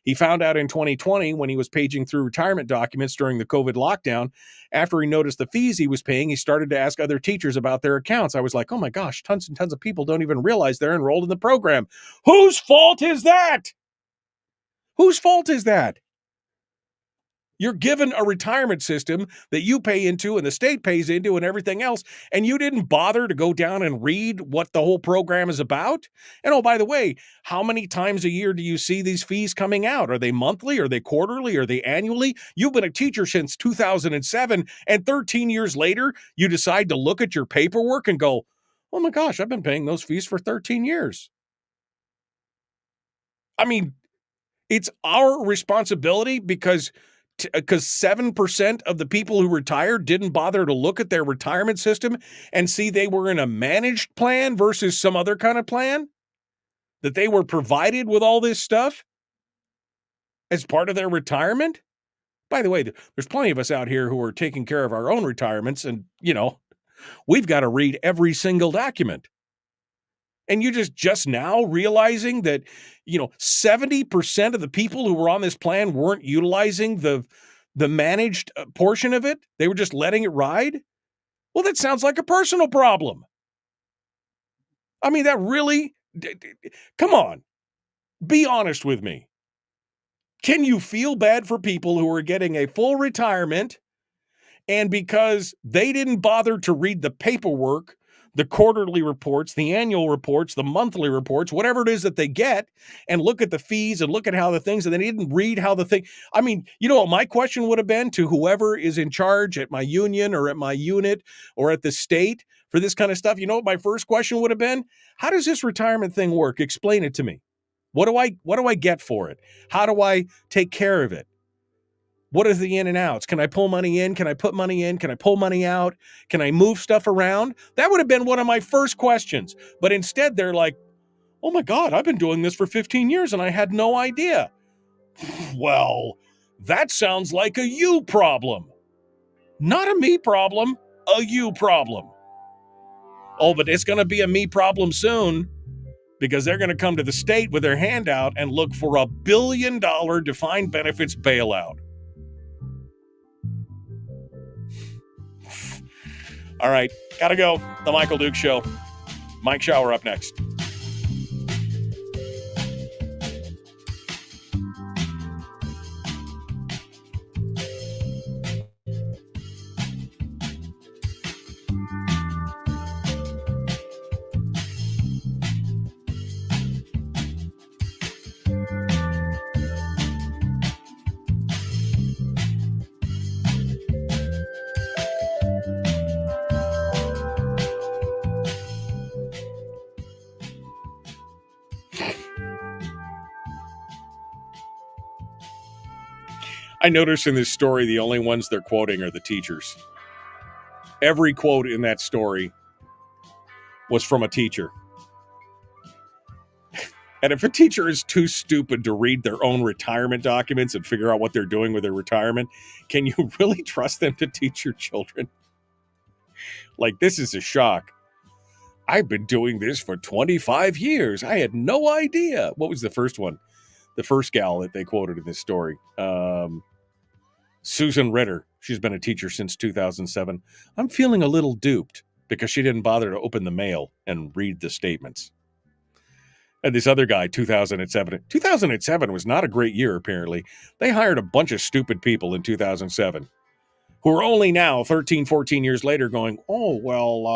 Speaker 7: He found out in 2020 when he was paging through retirement documents during the COVID lockdown. After he noticed the fees he was paying, he started to ask other teachers about their accounts. I was like, oh my gosh, tons and tons of people don't even realize they're enrolled in the program. Whose fault is that? Whose fault is that? You're given a retirement system that you pay into and the state pays into and everything else, and you didn't bother to go down and read what the whole program is about? And oh, by the way, how many times a year do you see these fees coming out? Are they monthly? Are they quarterly? Are they annually? You've been a teacher since 2007, and 13 years later, you decide to look at your paperwork and go, oh my gosh, I've been paying those fees for 13 years. I mean, it's our responsibility because 7% of the people who retired didn't bother to look at their retirement system and see they were in a managed plan versus some other kind of plan, that they were provided with all this stuff as part of their retirement. By the way, there's plenty of us out here who are taking care of our own retirements, and, we've got to read every single document. And you just now realizing that, 70% of the people who were on this plan weren't utilizing the managed portion of it. They were just letting it ride. Well, that sounds like a personal problem. I mean, that really, come on, be honest with me. Can you feel bad for people who are getting a full retirement and because they didn't bother to read the paperwork, the quarterly reports, the annual reports, the monthly reports, whatever it is that they get, and look at the fees and look at how the things, and they didn't read how the thing, I mean, what my question would have been to whoever is in charge at my union or at my unit or at the state for this kind of stuff? You know what my first question would have been? How does this retirement thing work? Explain it to me. What do I get for it? How do I take care of it? What are the in and outs? Can I pull money in? Can I put money in? Can I pull money out? Can I move stuff around? That would have been one of my first questions. But instead, they're like, oh my God, I've been doing this for 15 years and I had no idea. Well, that sounds like a you problem. Not a me problem, a you problem. Oh, but it's going to be a me problem soon because they're going to come to the state with their hand out and look for $1 billion defined benefits bailout. All right, gotta go. The Michael Duke Show. Mike Shower up next. I noticed in this story, the only ones they're quoting are the teachers. Every quote in that story was from a teacher. And if a teacher is too stupid to read their own retirement documents and figure out what they're doing with their retirement, can you really trust them to teach your children? Like, this is a shock. I've been doing this for 25 years. I had no idea. What was the first one? The first gal that they quoted in this story. Susan Ritter. She's been a teacher since 2007. I'm feeling a little duped because she didn't bother to open the mail and read the statements. And this other guy, 2007. 2007 was not a great year, apparently. They hired a bunch of stupid people in 2007 who are only now, 13, 14 years later, going, oh, well,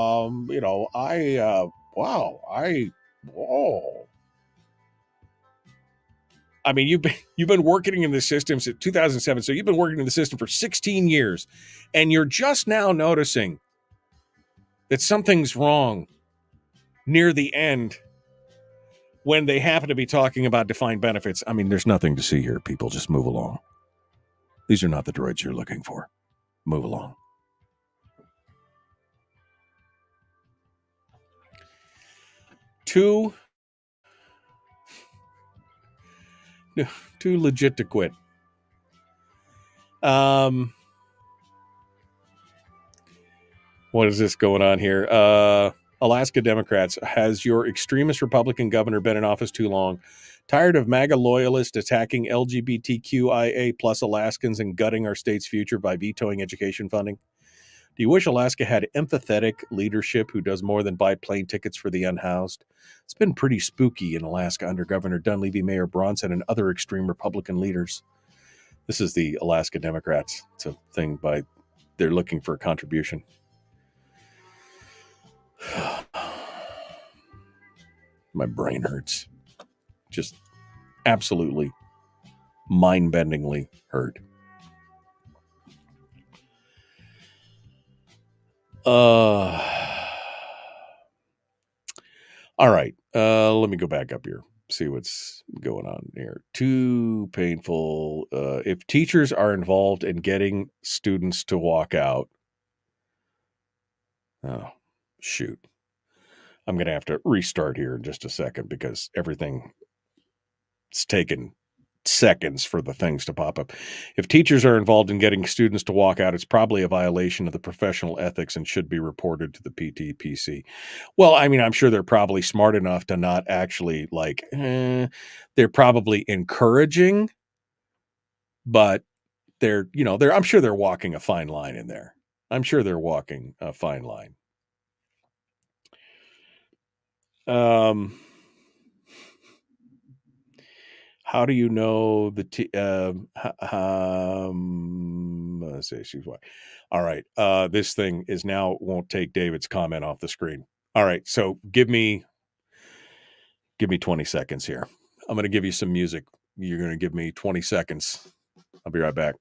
Speaker 7: I mean, you've been working in the system since 2007, so you've been working in the system for 16 years, and you're just now noticing that something's wrong near the end when they happen to be talking about defined benefits. I mean, there's nothing to see here, people. Just move along. These are not the droids you're looking for. Move along. Too legit to quit. What is this going on here? Alaska Democrats. Has your extremist Republican governor been in office too long? Tired of MAGA loyalists attacking LGBTQIA plus Alaskans and gutting our state's future by vetoing education funding? Do you wish Alaska had empathetic leadership who does more than buy plane tickets for the unhoused? It's been pretty spooky in Alaska under Governor Dunleavy, Mayor Bronson, and other extreme Republican leaders. This is the Alaska Democrats. It's a thing by they're looking for a contribution. My brain hurts. Just absolutely mind-bendingly hurt. All right. Let me go back up here. See what's going on here. Too painful. If teachers are involved in getting students to walk out. Oh, shoot. I'm going to have to restart here in just a second because everything it's taken seconds for the things to pop up. If teachers are involved in getting students to walk out, it's probably a violation of the professional ethics and should be reported to the PTPC. Well, I mean, I'm sure they're probably smart enough to not actually they're probably encouraging, but I'm sure they're walking a fine line in there. I'm sure they're walking a fine line. How do you know the let's see, she's white. All right. This thing is now won't take David's comment off the screen. All right. So give me 20 seconds here. I'm going to give you some music. You're going to give me 20 seconds. I'll be right back.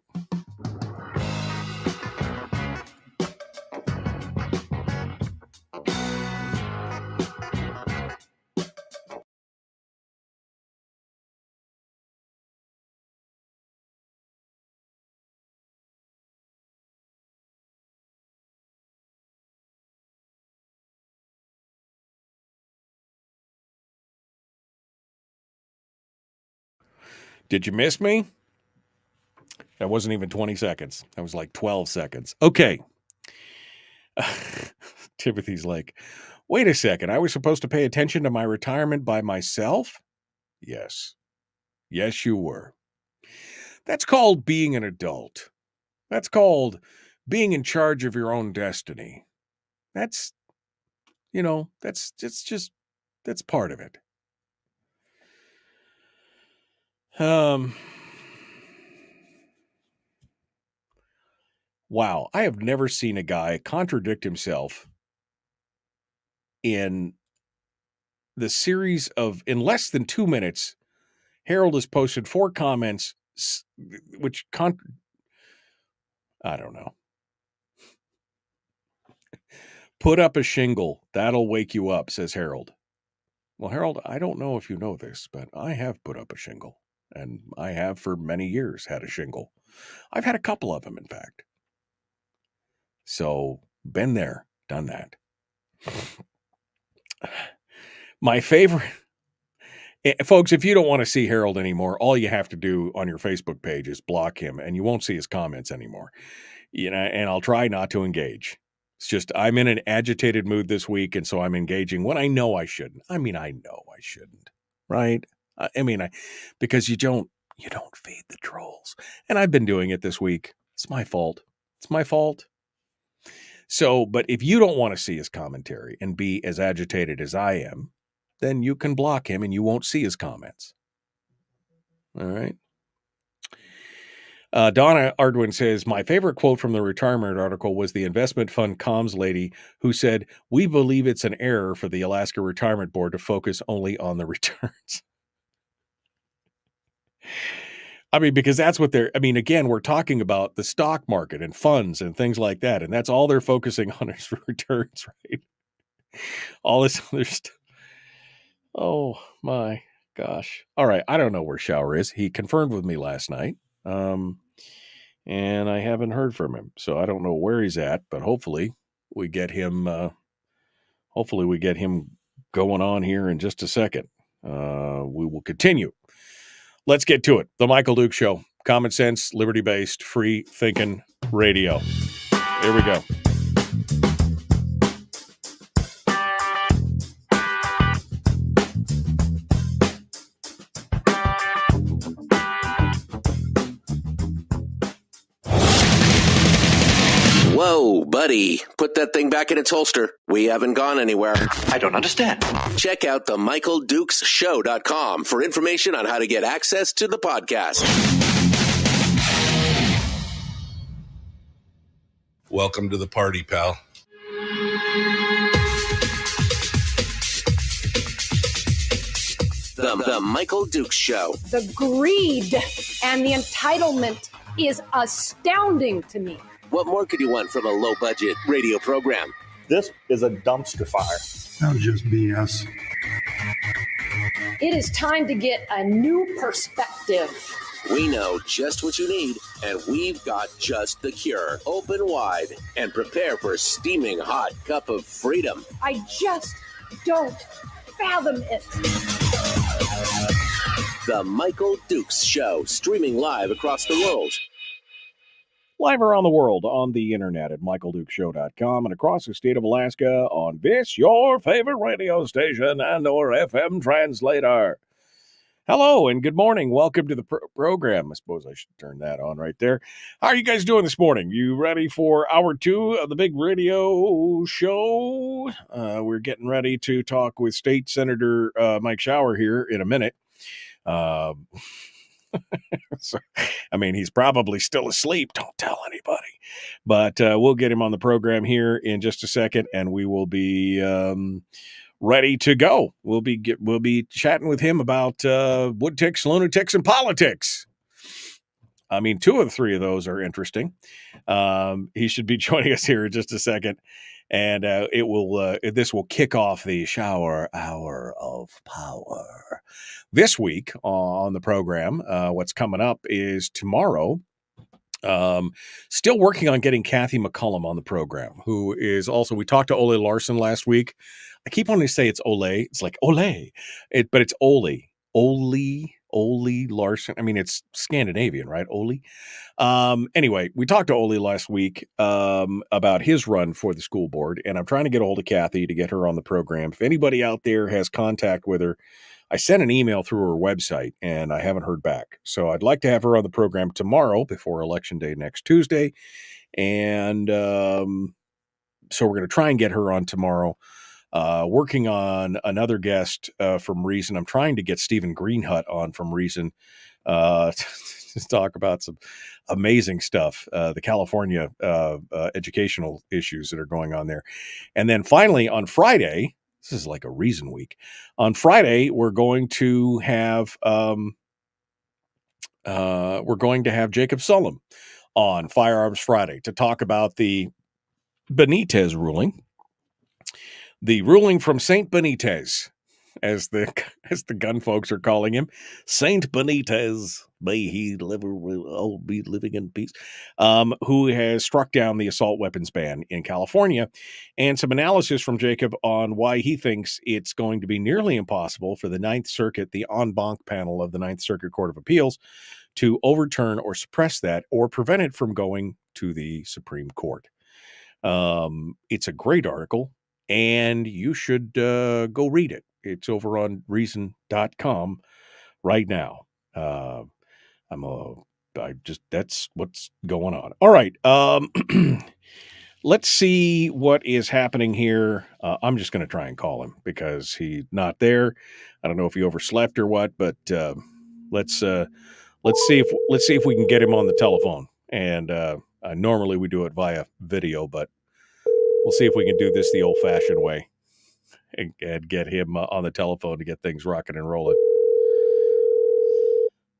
Speaker 7: Did you miss me? That wasn't even 20 seconds. That was like 12 seconds. Okay. Timothy's like, wait a second. I was supposed to pay attention to my retirement by myself? Yes. Yes, you were. That's called being an adult. That's called being in charge of your own destiny. That's part of it. Wow. I have never seen a guy contradict himself in the series of, in less than 2 minutes, Harold has posted 4 comments, which I don't know. Put up a shingle. That'll wake you up, says Harold. Well, Harold, I don't know if you know this, but I have put up a shingle. And I have for many years had a shingle. I've had a couple of them, in fact. So, been there, done that. My favorite... Folks, if you don't want to see Harold anymore, all you have to do on your Facebook page is block him, and you won't see his comments anymore. And I'll try not to engage. It's just I'm in an agitated mood this week, and so I'm engaging when I know I shouldn't. I mean, I know I shouldn't, right? Because you don't feed the trolls, and I've been doing it this week. It's my fault. It's my fault. So, but if you don't want to see his commentary and be as agitated as I am, then you can block him and you won't see his comments. All right. Donna Ardwin says, my favorite quote from the retirement article was the investment fund comms lady who said, we believe it's an error for the Alaska Retirement Board to focus only on the returns. I mean, because that's what again, we're talking about the stock market and funds and things like that. And that's all they're focusing on is returns, right? All this other stuff. Oh my gosh. All right. I don't know where Shower is. He confirmed with me last night. And I haven't heard from him. So I don't know where he's at, but hopefully we get him going on here in just a second. We will continue. Let's get to it. The Michael Duke Show. Common sense, liberty-based, free thinking radio. Here we go.
Speaker 1: Whoa, buddy, put that thing back in its holster. We haven't gone anywhere.
Speaker 2: I don't understand.
Speaker 1: Check out the MichaelDukesShow.com for information on how to get access to the podcast.
Speaker 3: Welcome to the party, pal.
Speaker 1: The Michael Dukes Show.
Speaker 4: The greed and the entitlement is astounding to me.
Speaker 1: What more could you want from a low-budget radio program?
Speaker 5: This is a dumpster fire.
Speaker 6: That was just BS.
Speaker 4: It is time to get a new perspective.
Speaker 1: We know just what you need, and we've got just the cure. Open wide and prepare for a steaming hot cup of freedom.
Speaker 4: I just don't fathom it.
Speaker 1: The Michael Dukes Show, streaming live across the world.
Speaker 7: Live around the world on the internet at michaeldukeshow.com and across the state of Alaska on this, your favorite radio station and or FM translator. Hello and good morning. Welcome to the program. I suppose I should turn that on right there. How are you guys doing this morning? You ready for hour 2 of the big radio show? We're getting ready to talk with State Senator Mike Shower here in a minute. So, I mean, he's probably still asleep. Don't tell anybody. But we'll get him on the program here in just a second, and we will be ready to go. We'll be chatting with him about wood ticks, lunatics, and politics. I mean, 2 of the 3 of those are interesting. He should be joining us here in just a second, and this will kick off the Shower Hour of Power. This week on the program, what's coming up is tomorrow. Still working on getting Kathy McCullum on the program, who is also, we talked to Ole Larson last week. I keep wanting to say it's Ole. It's like Ole, but it's Ole. Ole Larson. I mean, it's Scandinavian, right? Ole. Anyway, we talked to Ole last week about his run for the school board, and I'm trying to get a hold of Kathy to get her on the program. If anybody out there has contact with her, I sent an email through her website, and I haven't heard back. So I'd like to have her on the program tomorrow before Election Day next Tuesday. And so we're going to try and get her on tomorrow. Working on another guest from Reason. I'm trying to get Stephen Greenhut on from Reason to talk about some amazing stuff, the California educational issues that are going on there. And then finally on Friday, this is like a Reason week. On Friday, we're going to have Jacob Sullum on Firearms Friday to talk about the Benitez ruling. The ruling from Saint Benitez, as the gun folks are calling him, Saint Benitez, may he all be living in peace, who has struck down the assault weapons ban in California, and some analysis from Jacob on why he thinks it's going to be nearly impossible for the Ninth Circuit, the en banc panel of the Ninth Circuit Court of Appeals, to overturn or suppress that or prevent it from going to the Supreme Court. It's a great article. And you should go read it. It's over on reason.com right now. That's what's going on. All right. Let's see what is happening here. I'm just going to try and call him because he's not there. I don't know if he overslept or what, but let's see if we can get him on the telephone. And normally we do it via video, but we'll see if we can do this the old-fashioned way and get him on the telephone to get things rocking and rolling.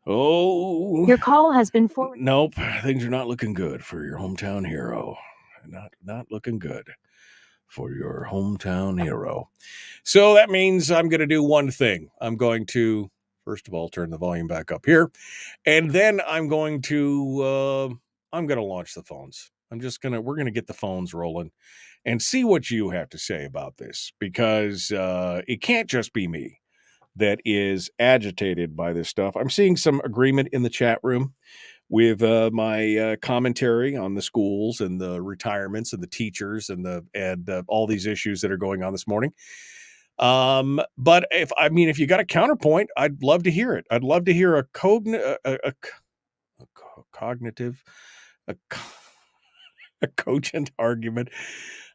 Speaker 7: Oh.
Speaker 8: Your call has been forwarded.
Speaker 7: Nope, things are not looking good for your hometown hero. Not looking good for your hometown hero. So that means I'm going to do one thing. I'm going to, first of all, turn the volume back up here, and then I'm going to launch the phones. We're going to get the phones rolling and see what you have to say about this, because it can't just be me that is agitated by this stuff. I'm seeing some agreement in the chat room with my commentary on the schools and the retirements and the teachers and all these issues that are going on this morning. But if you got a counterpoint, I'd love to hear it. I'd love to hear A cogent argument.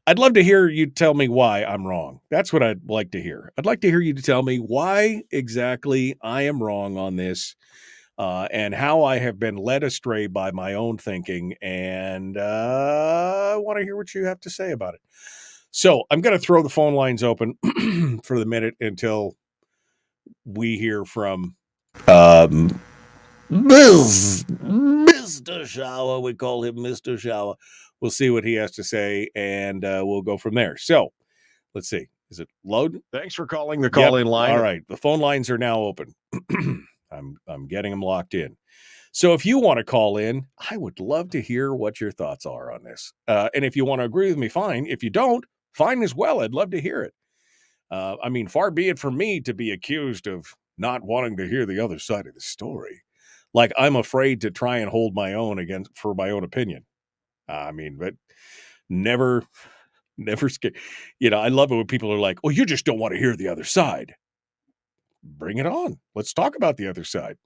Speaker 7: I'd love to hear you tell me why I'm wrong. That's what I'd like to hear. I'd like to hear you to tell me why exactly I am wrong on this, and how I have been led astray by my own thinking. And I want to hear what you have to say about it. So I'm going to throw the phone lines open for the minute until we hear from Mr. Shower. We call him Mr. Shower. We'll see what he has to say, and we'll go from there. So let's see. Is it load?
Speaker 2: Thanks for calling the call-in line.
Speaker 7: All right. The phone lines are now open. I'm getting them locked in. So if you want to call in, I would love to hear what your thoughts are on this. And if you want to agree with me, fine. If you don't, fine as well. I'd love to hear it. I mean, far be it from me to be accused of not wanting to hear the other side of the story. Like I'm afraid to try and hold my own for my own opinion. I mean, but never scared. I love it when people are like, "Oh, you just don't want to hear the other side." Bring it on. Let's talk about the other side.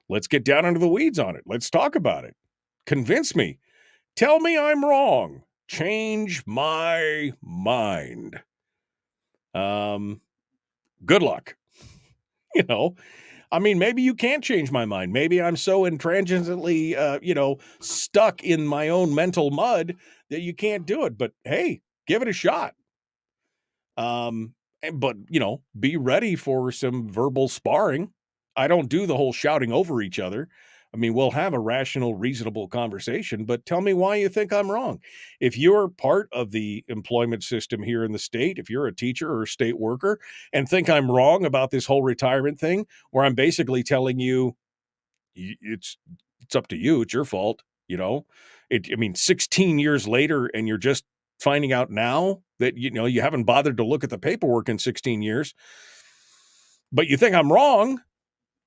Speaker 7: Let's get down into the weeds on it. Let's talk about it. Convince me. Tell me I'm wrong. Change my mind. Good luck. I mean, maybe you can't change my mind. Maybe I'm so intransigently, stuck in my own mental mud that you can't do it. But hey, give it a shot. But be ready for some verbal sparring. I don't do the whole shouting over each other. I mean, we'll have a rational, reasonable conversation, but tell me why you think I'm wrong. If you're part of the employment system here in the state, if you're a teacher or a state worker and think I'm wrong about this whole retirement thing, where I'm basically telling you it's up to you, it's your fault, 16 years later and you're just finding out now that, you haven't bothered to look at the paperwork in 16 years, but you think I'm wrong,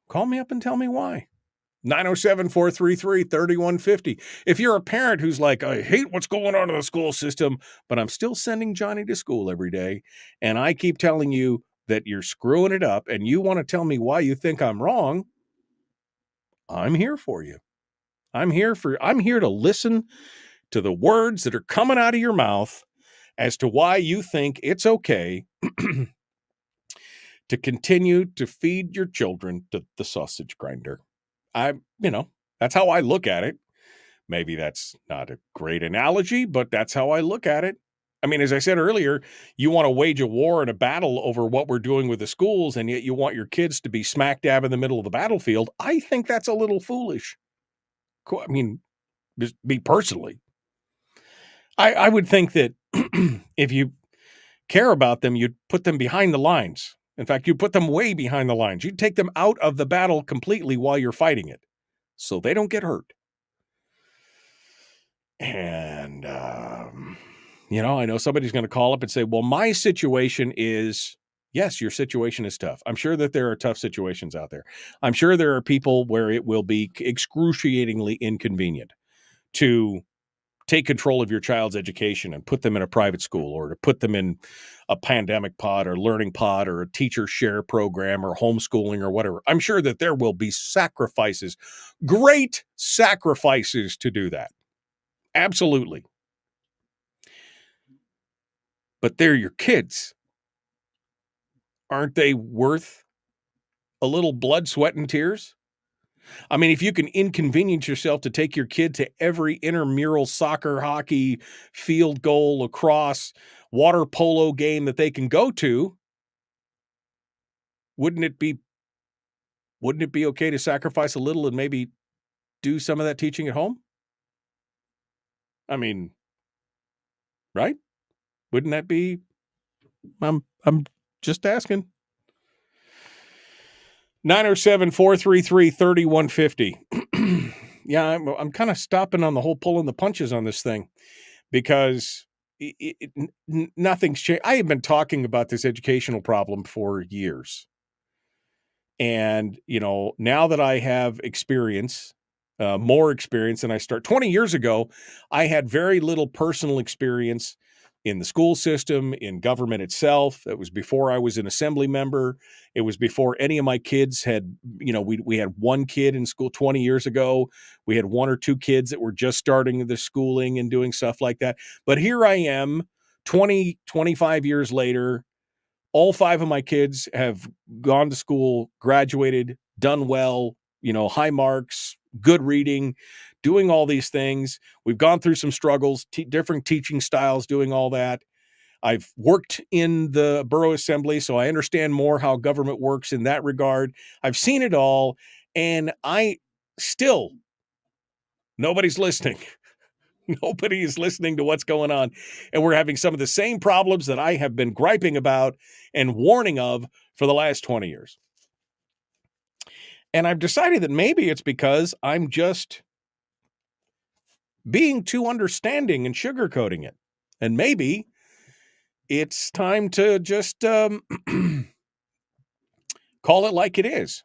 Speaker 7: call me up and tell me why. 907-433-3150. If you're a parent who's like, I hate what's going on in the school system, but I'm still sending Johnny to school every day, and I keep telling you that you're screwing it up, and you want to tell me why you think I'm wrong, I'm here for you. I'm here to listen to the words that are coming out of your mouth as to why you think it's okay to continue to feed your children to the sausage grinder. That's how I look at it. Maybe that's not a great analogy, but that's how I look at it. I mean, as I said earlier, you want to wage a war and a battle over what we're doing with the schools, and yet you want your kids to be smack dab in the middle of the battlefield. I think that's a little foolish. I mean, just me personally. I would think that if you care about them, you'd put them behind the lines. In fact, you put them way behind the lines. You'd take them out of the battle completely while you're fighting it so they don't get hurt. And, I know somebody's going to call up and say, well, my situation is, yes, your situation is tough. I'm sure that there are tough situations out there. I'm sure there are people where it will be excruciatingly inconvenient to take control of your child's education and put them in a private school, or to put them in a pandemic pod or learning pod or a teacher share program or homeschooling or whatever. I'm sure that there will be sacrifices, great sacrifices to do that. Absolutely. But they're your kids. Aren't they worth a little blood, sweat, and tears? I mean, if you can inconvenience yourself to take your kid to every intramural soccer, hockey, field goal, lacrosse, water polo game that they can go to, wouldn't it be okay to sacrifice a little and maybe do some of that teaching at home? I mean, right? Wouldn't that be? I'm just asking. 907-433-3150. Yeah, I'm kind of stopping on the whole pulling the punches on this thing because nothing's changed. I have been talking about this educational problem for years. And, now that I have experience, more experience than I started 20 years ago, I had very little personal experience in the school system, in government itself. It was before I was an assembly member. It was before any of my kids had, we had one kid in school 20 years ago. We had one or two kids that were just starting the schooling and doing stuff like that. But here I am, 20, 25 years later. All 5 of my kids have gone to school, graduated, done well, high marks, good reading, doing all these things. We've gone through some struggles, different teaching styles, doing all that. I've worked in the borough assembly, so I understand more how government works in that regard. I've seen it all, and nobody's listening. Nobody is listening to what's going on. And we're having some of the same problems that I have been griping about and warning of for the last 20 years. And I've decided that maybe it's because I'm just being too understanding and sugarcoating it. And maybe it's time to just call it like it is.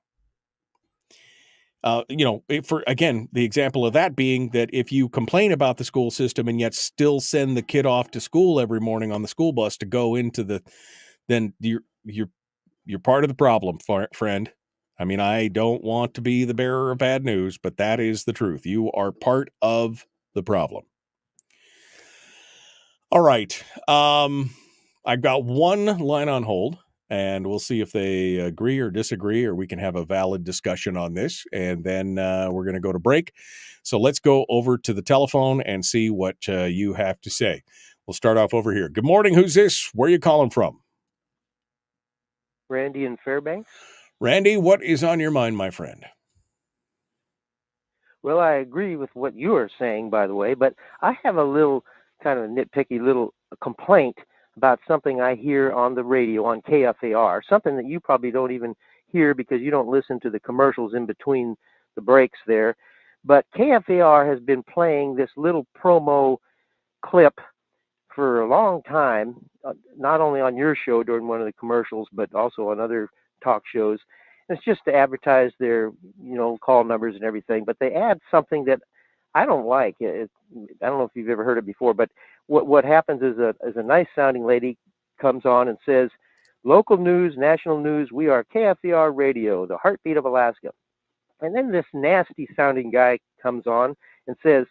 Speaker 7: For again, the example of that being that if you complain about the school system and yet still send the kid off to school every morning on the school bus to go into then you're part of the problem, friend. I mean, I don't want to be the bearer of bad news, but that is the truth. You are part of the problem. All right. I've got one line on hold. And we'll see if they agree or disagree, or we can have a valid discussion on this. And then we're going to go to break. So let's go over to the telephone and see what you have to say. We'll start off over here. Good morning. Who's this? Where are you calling from?
Speaker 2: Randy in Fairbanks.
Speaker 7: Randy, what is on your mind, my friend?
Speaker 2: Well, I agree with what you are saying, by the way, but I have a little kind of nitpicky little complaint about something I hear on the radio on KFAR, something that you probably don't even hear because you don't listen to the commercials in between the breaks there. But KFAR has been playing this little promo clip for a long time, not only on your show during one of the commercials, but also on other talk shows. And it's just to advertise their, call numbers and everything. But they add something that I don't like. I don't know if you've ever heard it before, but what happens is a nice sounding lady comes on and says, local news, national news, we are KFAR Radio, the heartbeat of Alaska. And then this nasty sounding guy comes on and says,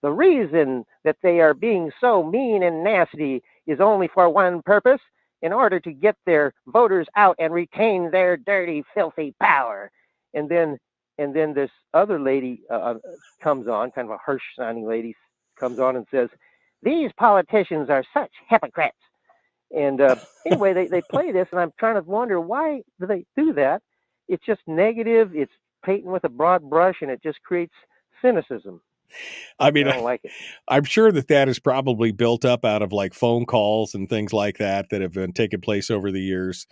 Speaker 2: the reason that they are being so mean and nasty is only for one purpose, in order to get their voters out and retain their dirty, filthy power. And then this other lady comes on, kind of a harsh sounding lady comes on and says, these politicians are such hypocrites. And anyway, they play this, and I'm trying to wonder, why do they do that? It's just negative. It's painting with a broad brush, and it just creates cynicism.
Speaker 7: I mean,
Speaker 2: I don't like it.
Speaker 7: I'm sure that is probably built up out of like phone calls and things like that have been taking place over the years.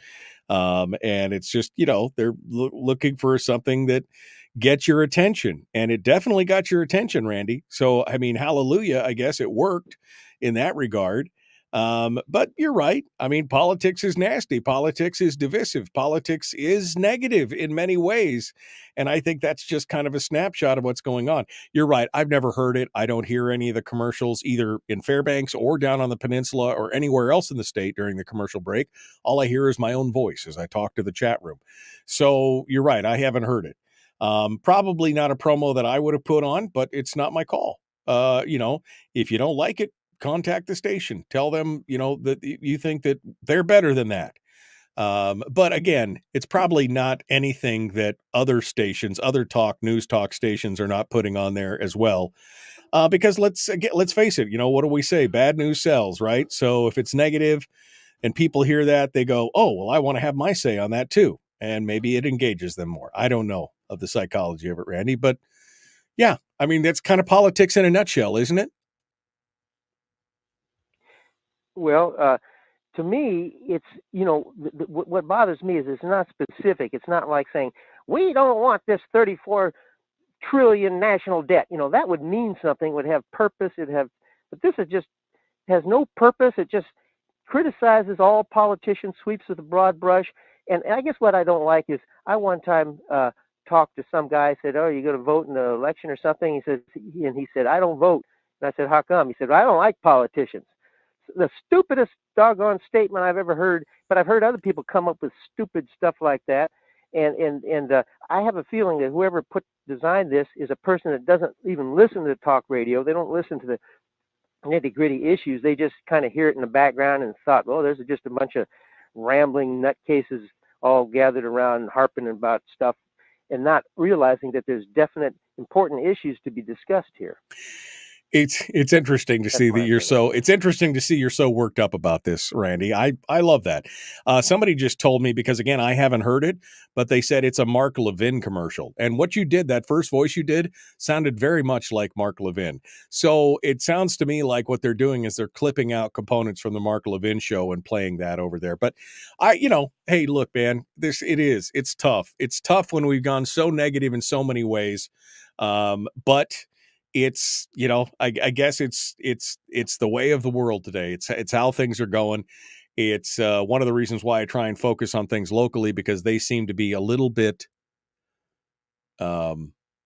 Speaker 7: And it's just, they're looking for something that gets your attention. And it definitely got your attention, Randy. So, I mean, hallelujah, I guess it worked in that regard. But you're right. I mean, politics is nasty. Politics is divisive. Politics is negative in many ways. And I think that's just kind of a snapshot of what's going on. You're right. I've never heard it. I don't hear any of the commercials either in Fairbanks or down on the peninsula or anywhere else in the state during the commercial break. All I hear is my own voice as I talk to the chat room. So you're right. I haven't heard it. Probably not a promo that I would have put on, but it's not my call. If you don't like it, contact the station. Tell them, that you think that they're better than that. But again, it's probably not anything that other stations, other news talk stations are not putting on there as well. Because let's face it, what do we say? Bad news sells, right? So if it's negative and people hear that, they go, oh, well, I want to have my say on that too. And maybe it engages them more. I don't know of the psychology of it, Randy, but yeah, I mean, that's kind of politics in a nutshell, isn't it?
Speaker 2: Well, to me, it's, what bothers me is it's not specific. It's not like saying, we don't want this 34 trillion national debt. That would mean something, would have purpose. But this has no purpose. It just criticizes all politicians, sweeps with a broad brush. And I guess what I don't like is, I one time talked to some guy, said, oh, you going to vote in the election or something? He said, I don't vote. And I said, how come? He said, I don't like politicians. the stupidest doggone statement I've ever heard. But I've heard other people come up with stupid stuff like that. And I have a feeling that whoever designed this is a person that doesn't even listen to talk radio. They don't listen to the nitty-gritty issues. They just kind of hear it in the background and thought, well, there's just a bunch of rambling nutcases all gathered around harping about stuff, and not realizing that there's definite important issues to be discussed here.
Speaker 7: It's interesting to see that you're so worked up about this, Randy. I love that. Somebody just told me, because again, I haven't heard it, but they said it's a Mark Levin commercial. And what you did, that first voice you did, sounded very much like Mark Levin. So it sounds to me like what they're doing is they're clipping out components from the Mark Levin show and playing that over there. But hey, look, man, it's tough. It's tough when we've gone so negative in so many ways. But it's, I guess it's the way of the world today. It's how things are going. It's one of the reasons why I try and focus on things locally, because they seem to be a little bit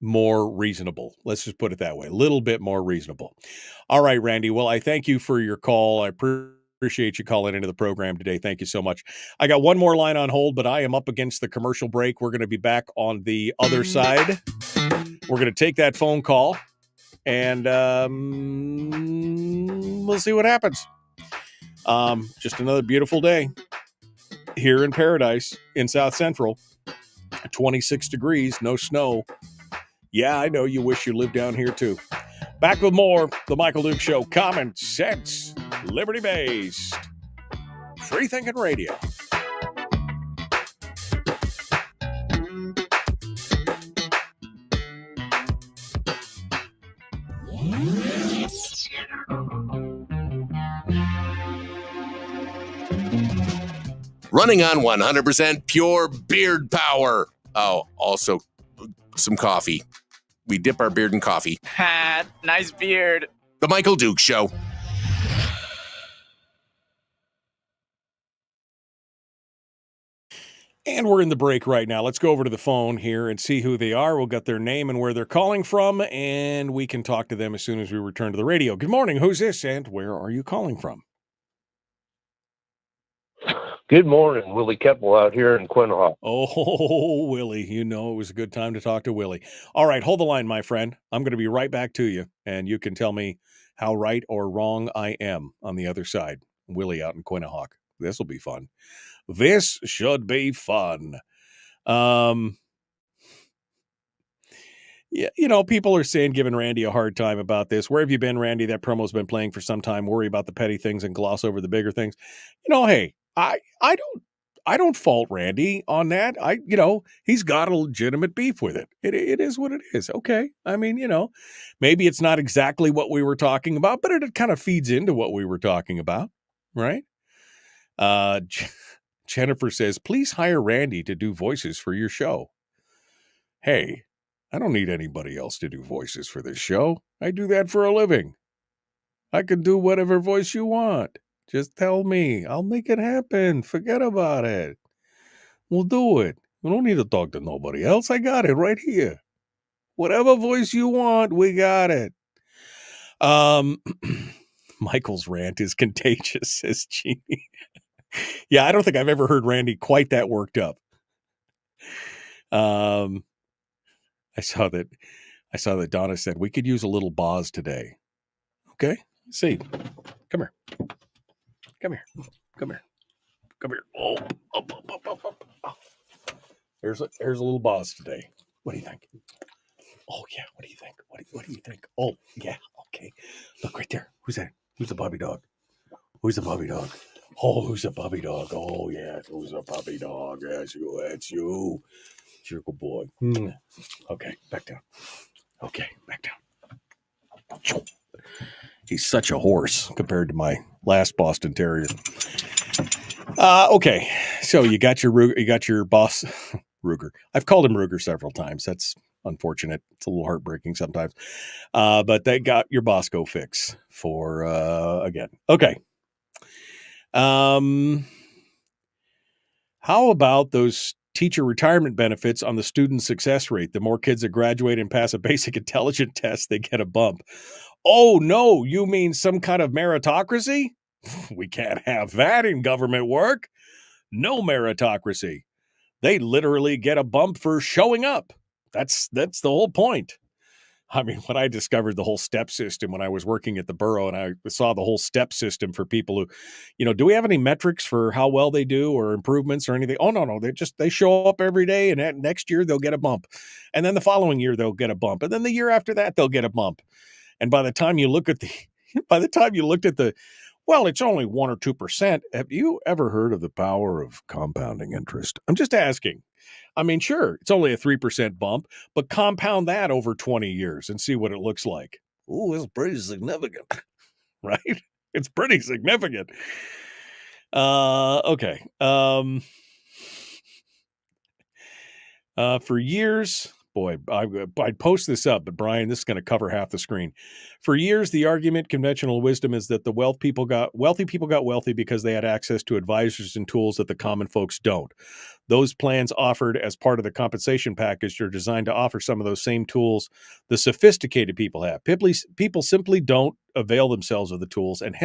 Speaker 7: more reasonable. Let's just put it that way. A little bit more reasonable. All right, Randy. Well, I thank you for your call. I appreciate you calling into the program today. Thank you so much. I got one more line on hold, but I am up against the commercial break. We're going to be back on the other side. We're going to take that phone call, and we'll see what happens. Just another beautiful day here in paradise in South Central. 26 degrees, no snow. Yeah, I know you wish you lived down here too. Back with more. The Michael Duke Show. Common sense, liberty-based, free-thinking radio.
Speaker 1: Running on 100% pure beard power. Oh, also some coffee. We dip our beard in coffee.
Speaker 8: Ha, nice beard.
Speaker 1: The Michael Duke Show.
Speaker 7: And we're in the break right now. Let's go over to the phone here and see who they are. We'll get their name and where they're calling from, and we can talk to them as soon as we return to the radio. Good morning. Who's this, and where are you calling from?
Speaker 9: Good morning, Willie Keppel out here in Quinhall.
Speaker 7: Oh, Willie, it was a good time to talk to Willie. All right, hold the line, my friend. I'm going to be right back to you, and you can tell me how right or wrong I am on the other side. Willie out in Quinhawk. This will be fun. This should be fun. Yeah, people are saying, giving Randy a hard time about this. Where have you been, Randy? That promo's been playing for some time. Worry about the petty things and gloss over the bigger things. Hey, I don't fault Randy on that. He's got a legitimate beef with it. It is what it is. Okay. I mean, maybe it's not exactly what we were talking about, but it kind of feeds into what we were talking about, right? Jennifer says, please hire Randy to do voices for your show. Hey, I don't need anybody else to do voices for this show. I do that for a living. I can do whatever voice you want. Just tell me. I'll make it happen. Forget about it. We'll do it. We don't need to talk to nobody else. I got it right here. Whatever voice you want, we got it. Michael's rant is contagious, says Jeannie. Yeah, I don't think I've ever heard Randy quite that worked up. I saw that Donna said we could use a little Boz today. Okay, let's see. Come here. Oh, up. Here's a little Boz today. What do you think? Oh yeah, what do you think? What do you think? Oh yeah, okay. Look right there. Who's that? Who's the puppy dog? Who's the puppy dog? Oh, who's the puppy dog? Oh yeah, who's the puppy dog? That's you. It's your good boy. Okay, back down. Okay, back down. He's such a horse compared to my last Boston Terrier. Okay, so you got your boss, Ruger. I've called him Ruger several times. That's unfortunate. It's a little heartbreaking sometimes. But they got your Bosco fix for again. Okay. How about those teacher retirement benefits on the student success rate? The more kids that graduate and pass a basic intelligence test, they get a bump. Oh, no, you mean some kind of meritocracy? We can't have that in government work. No meritocracy. They literally get a bump for showing up. That's the whole point. I mean, when I discovered the whole step system when I was working at the borough and I saw the whole step system for people who, do we have any metrics for how well they do or improvements or anything? Oh, no. They show up every day and next year they'll get a bump. And then the following year they'll get a bump. And then the year after that they'll get a bump. And by the time you looked at well, it's only 1 or 2%. Have you ever heard of the power of compounding interest? I'm just asking. I mean, sure, it's only a 3% bump, but compound that over 20 years and see what it looks like. Ooh, it's pretty significant, right? It's pretty significant. Okay. For years, boy, I'd post this up, but Brian, this is going to cover half the screen. For years, the argument, conventional wisdom, is that the wealthy people got wealthy because they had access to advisors and tools that the common folks don't. Those plans offered as part of the compensation package are designed to offer some of those same tools the sophisticated people have. People simply don't avail themselves of the tools and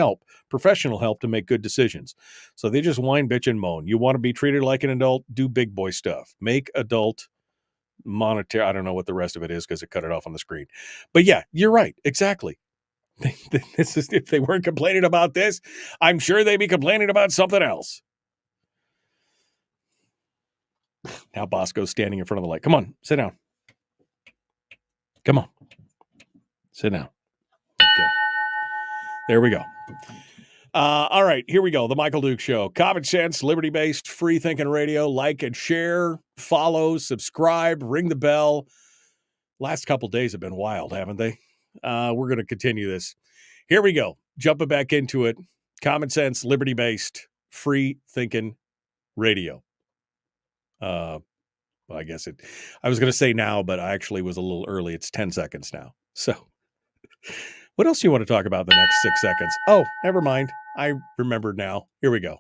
Speaker 7: professional help to make good decisions. So they just whine, bitch, and moan. You want to be treated like an adult? Do big boy stuff. Make adult monetary. I don't know what the rest of it is because it cut it off on the screen. But yeah, you're right. Exactly. This is, if they weren't complaining about this, I'm sure they'd be complaining about something else. Now Bosco's standing in front of the light. Come on, sit down. Come on. Sit down. Okay. There we go. All right, here we go. The Michael Duke Show. Common sense, liberty-based, free-thinking radio. Like and share, follow, subscribe, ring the bell. Last couple days have been wild, haven't they? We're going to continue this. Here we go. Jumping back into it. Common sense, liberty-based, free-thinking radio. I guess I was going to say now, but I actually was a little early. It's 10 seconds now. So what else do you want to talk about the next 6 seconds? Oh, never mind. I remembered now. Here we go.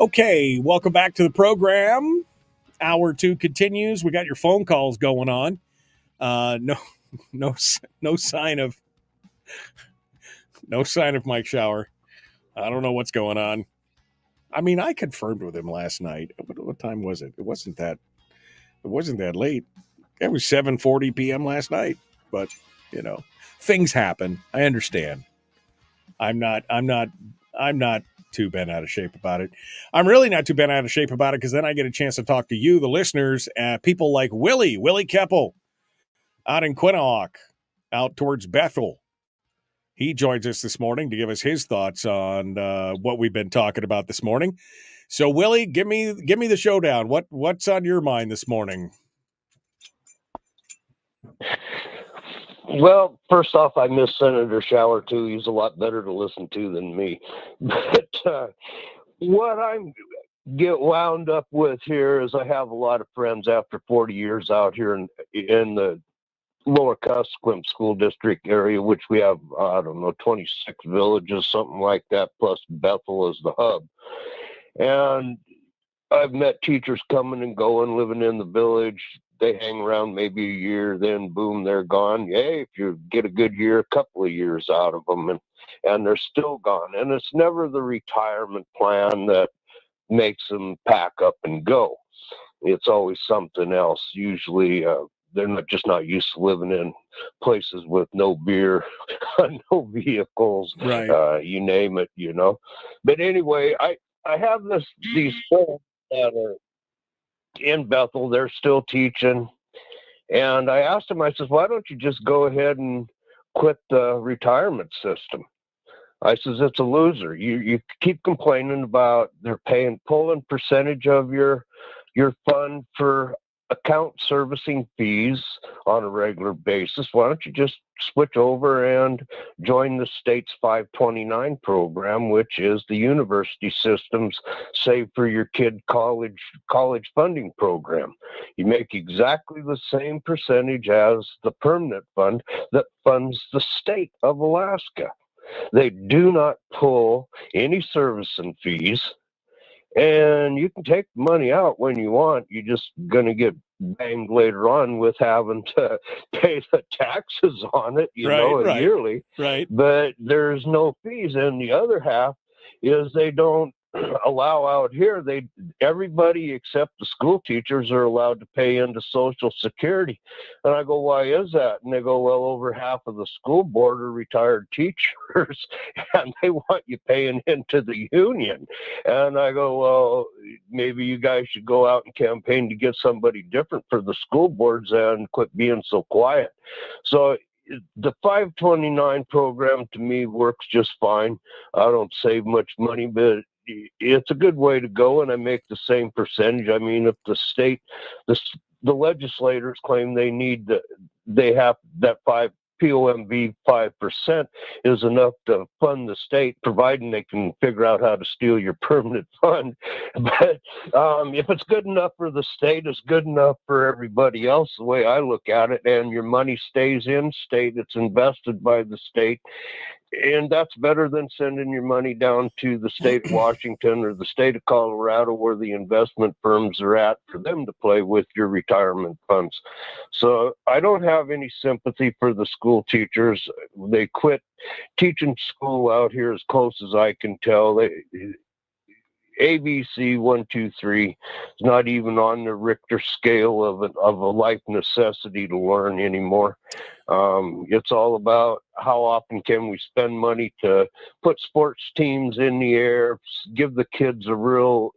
Speaker 7: Okay, welcome back to the program. Hour 2 continues. We got your phone calls going on. No sign of Mike Shower. I don't know what's going on. I mean, I confirmed with him last night. What time was it? It wasn't that late. It was 7:40 p.m. last night. But things happen. I understand. I'm not too bent out of shape about it. I'm really not too bent out of shape about it because then I get a chance to talk to you, the listeners, people like Willie Keppel out in Quinhagak, out towards Bethel. He joins us this morning to give us his thoughts on what we've been talking about this morning. So, Willie, give me the showdown. What's on your mind this morning?
Speaker 9: Well, first off, I miss Senator Shower, too. He's a lot better to listen to than me. But what I'm get wound up with here is I have a lot of friends after 40 years out here in the Lower Kuskokwim School District area, which we have, 26 villages, something like that, plus Bethel as the hub. And I've met teachers coming and going, living in the village. They hang around maybe a year, then boom, they're gone. Hey, if you get a good year, a couple of years out of them, and they're still gone. And it's never the retirement plan that makes them pack up and go. It's always something else. Usually they're not used to living in places with no beer, no vehicles,
Speaker 7: right.
Speaker 9: You name it, But anyway, I have these friends that are in Bethel. They're still teaching. And I asked them, I said, why don't you just go ahead and quit the retirement system? I says, it's a loser. You keep complaining about they're pulling percentage of your fund for account servicing fees on a regular basis, why don't you just switch over and join the state's 529 program, which is the university system's Save for Your Kid college funding program. You make exactly the same percentage as the permanent fund that funds the state of Alaska. They do not pull any servicing fees, and you can take money out when you want. You're just going to get banged later on with having to pay the taxes on it, yearly.
Speaker 7: Right.
Speaker 9: But there's no fees. And the other half is they don't allow out here. Everybody except the school teachers are allowed to pay into Social Security. And I go, why is that? And they go, well, over half of the school board are retired teachers, and they want you paying into the union. And I go, well, maybe you guys should go out and campaign to get somebody different for the school boards and quit being so quiet. So the 529 program to me works just fine. I don't save much money, but it's a good way to go, and I make the same percentage. I mean, if the legislators claim they have that POMV 5% is enough to fund the state, providing they can figure out how to steal your permanent fund. But if it's good enough for the state, it's good enough for everybody else, the way I look at it, and your money stays in state, it's invested by the state. And that's better than sending your money down to the state of Washington or the state of Colorado, where the investment firms are at, for them to play with your retirement funds. So I don't have any sympathy for the school teachers. They quit teaching school out here, as close as I can tell. ABC 1, 2, 3 is not even on the Richter scale of a life necessity to learn anymore. It's all about how often can we spend money to put sports teams in the air, give the kids a real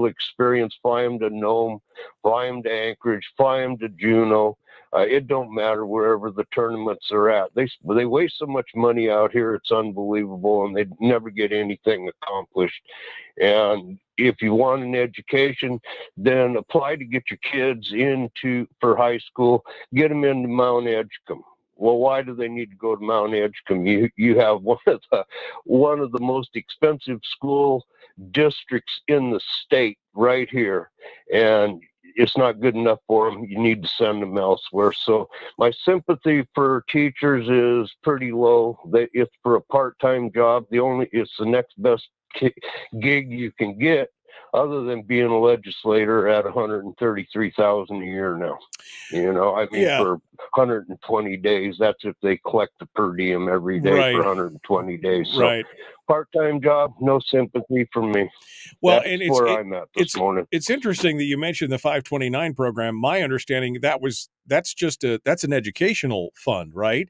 Speaker 9: experience, fly them to Nome, fly them to Anchorage, fly them to Juneau. It don't matter wherever the tournaments are at. They waste so much money out here, it's unbelievable, and they never get anything accomplished. And if you want an education, then apply to get your kids for high school, get them into Mount Edgecombe. Well, why do they need to go to Mount Edgecombe? You have one of the most expensive school districts in the state right here, and it's not good enough for them. You need to send them elsewhere. So my sympathy for teachers is pretty low. It's for a part-time job. It's the next best gig you can get, other than being a legislator at $133,000 a year now. For 120 days, that's if they collect the per diem every day for 120 days. So part-time job, no sympathy from me.
Speaker 7: Well,
Speaker 9: that's where I'm at this morning.
Speaker 7: It's interesting that you mentioned the 529 program. My understanding that's an educational fund, right?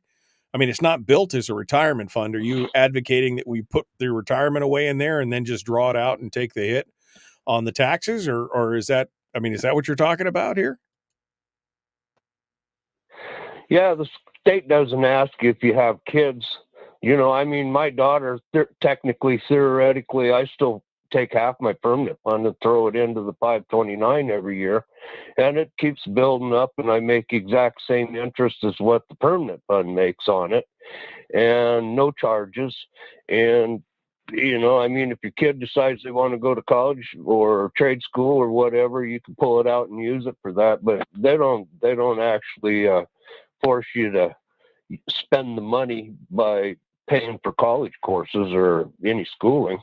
Speaker 7: I mean, it's not built as a retirement fund. Are you advocating that we put the retirement away in there and then just draw it out and take the hit on the taxes, or is that what you're talking about here?
Speaker 9: Yeah, the state doesn't ask if you have kids. My daughter, theoretically, I still take half my permanent fund and throw it into the 529 every year, and it keeps building up, and I make exact same interest as what the permanent fund makes on it, and no charges. And if your kid decides they want to go to college or trade school or whatever, you can pull it out and use it for that. But they don't actually force you to spend the money by paying for college courses or any schooling.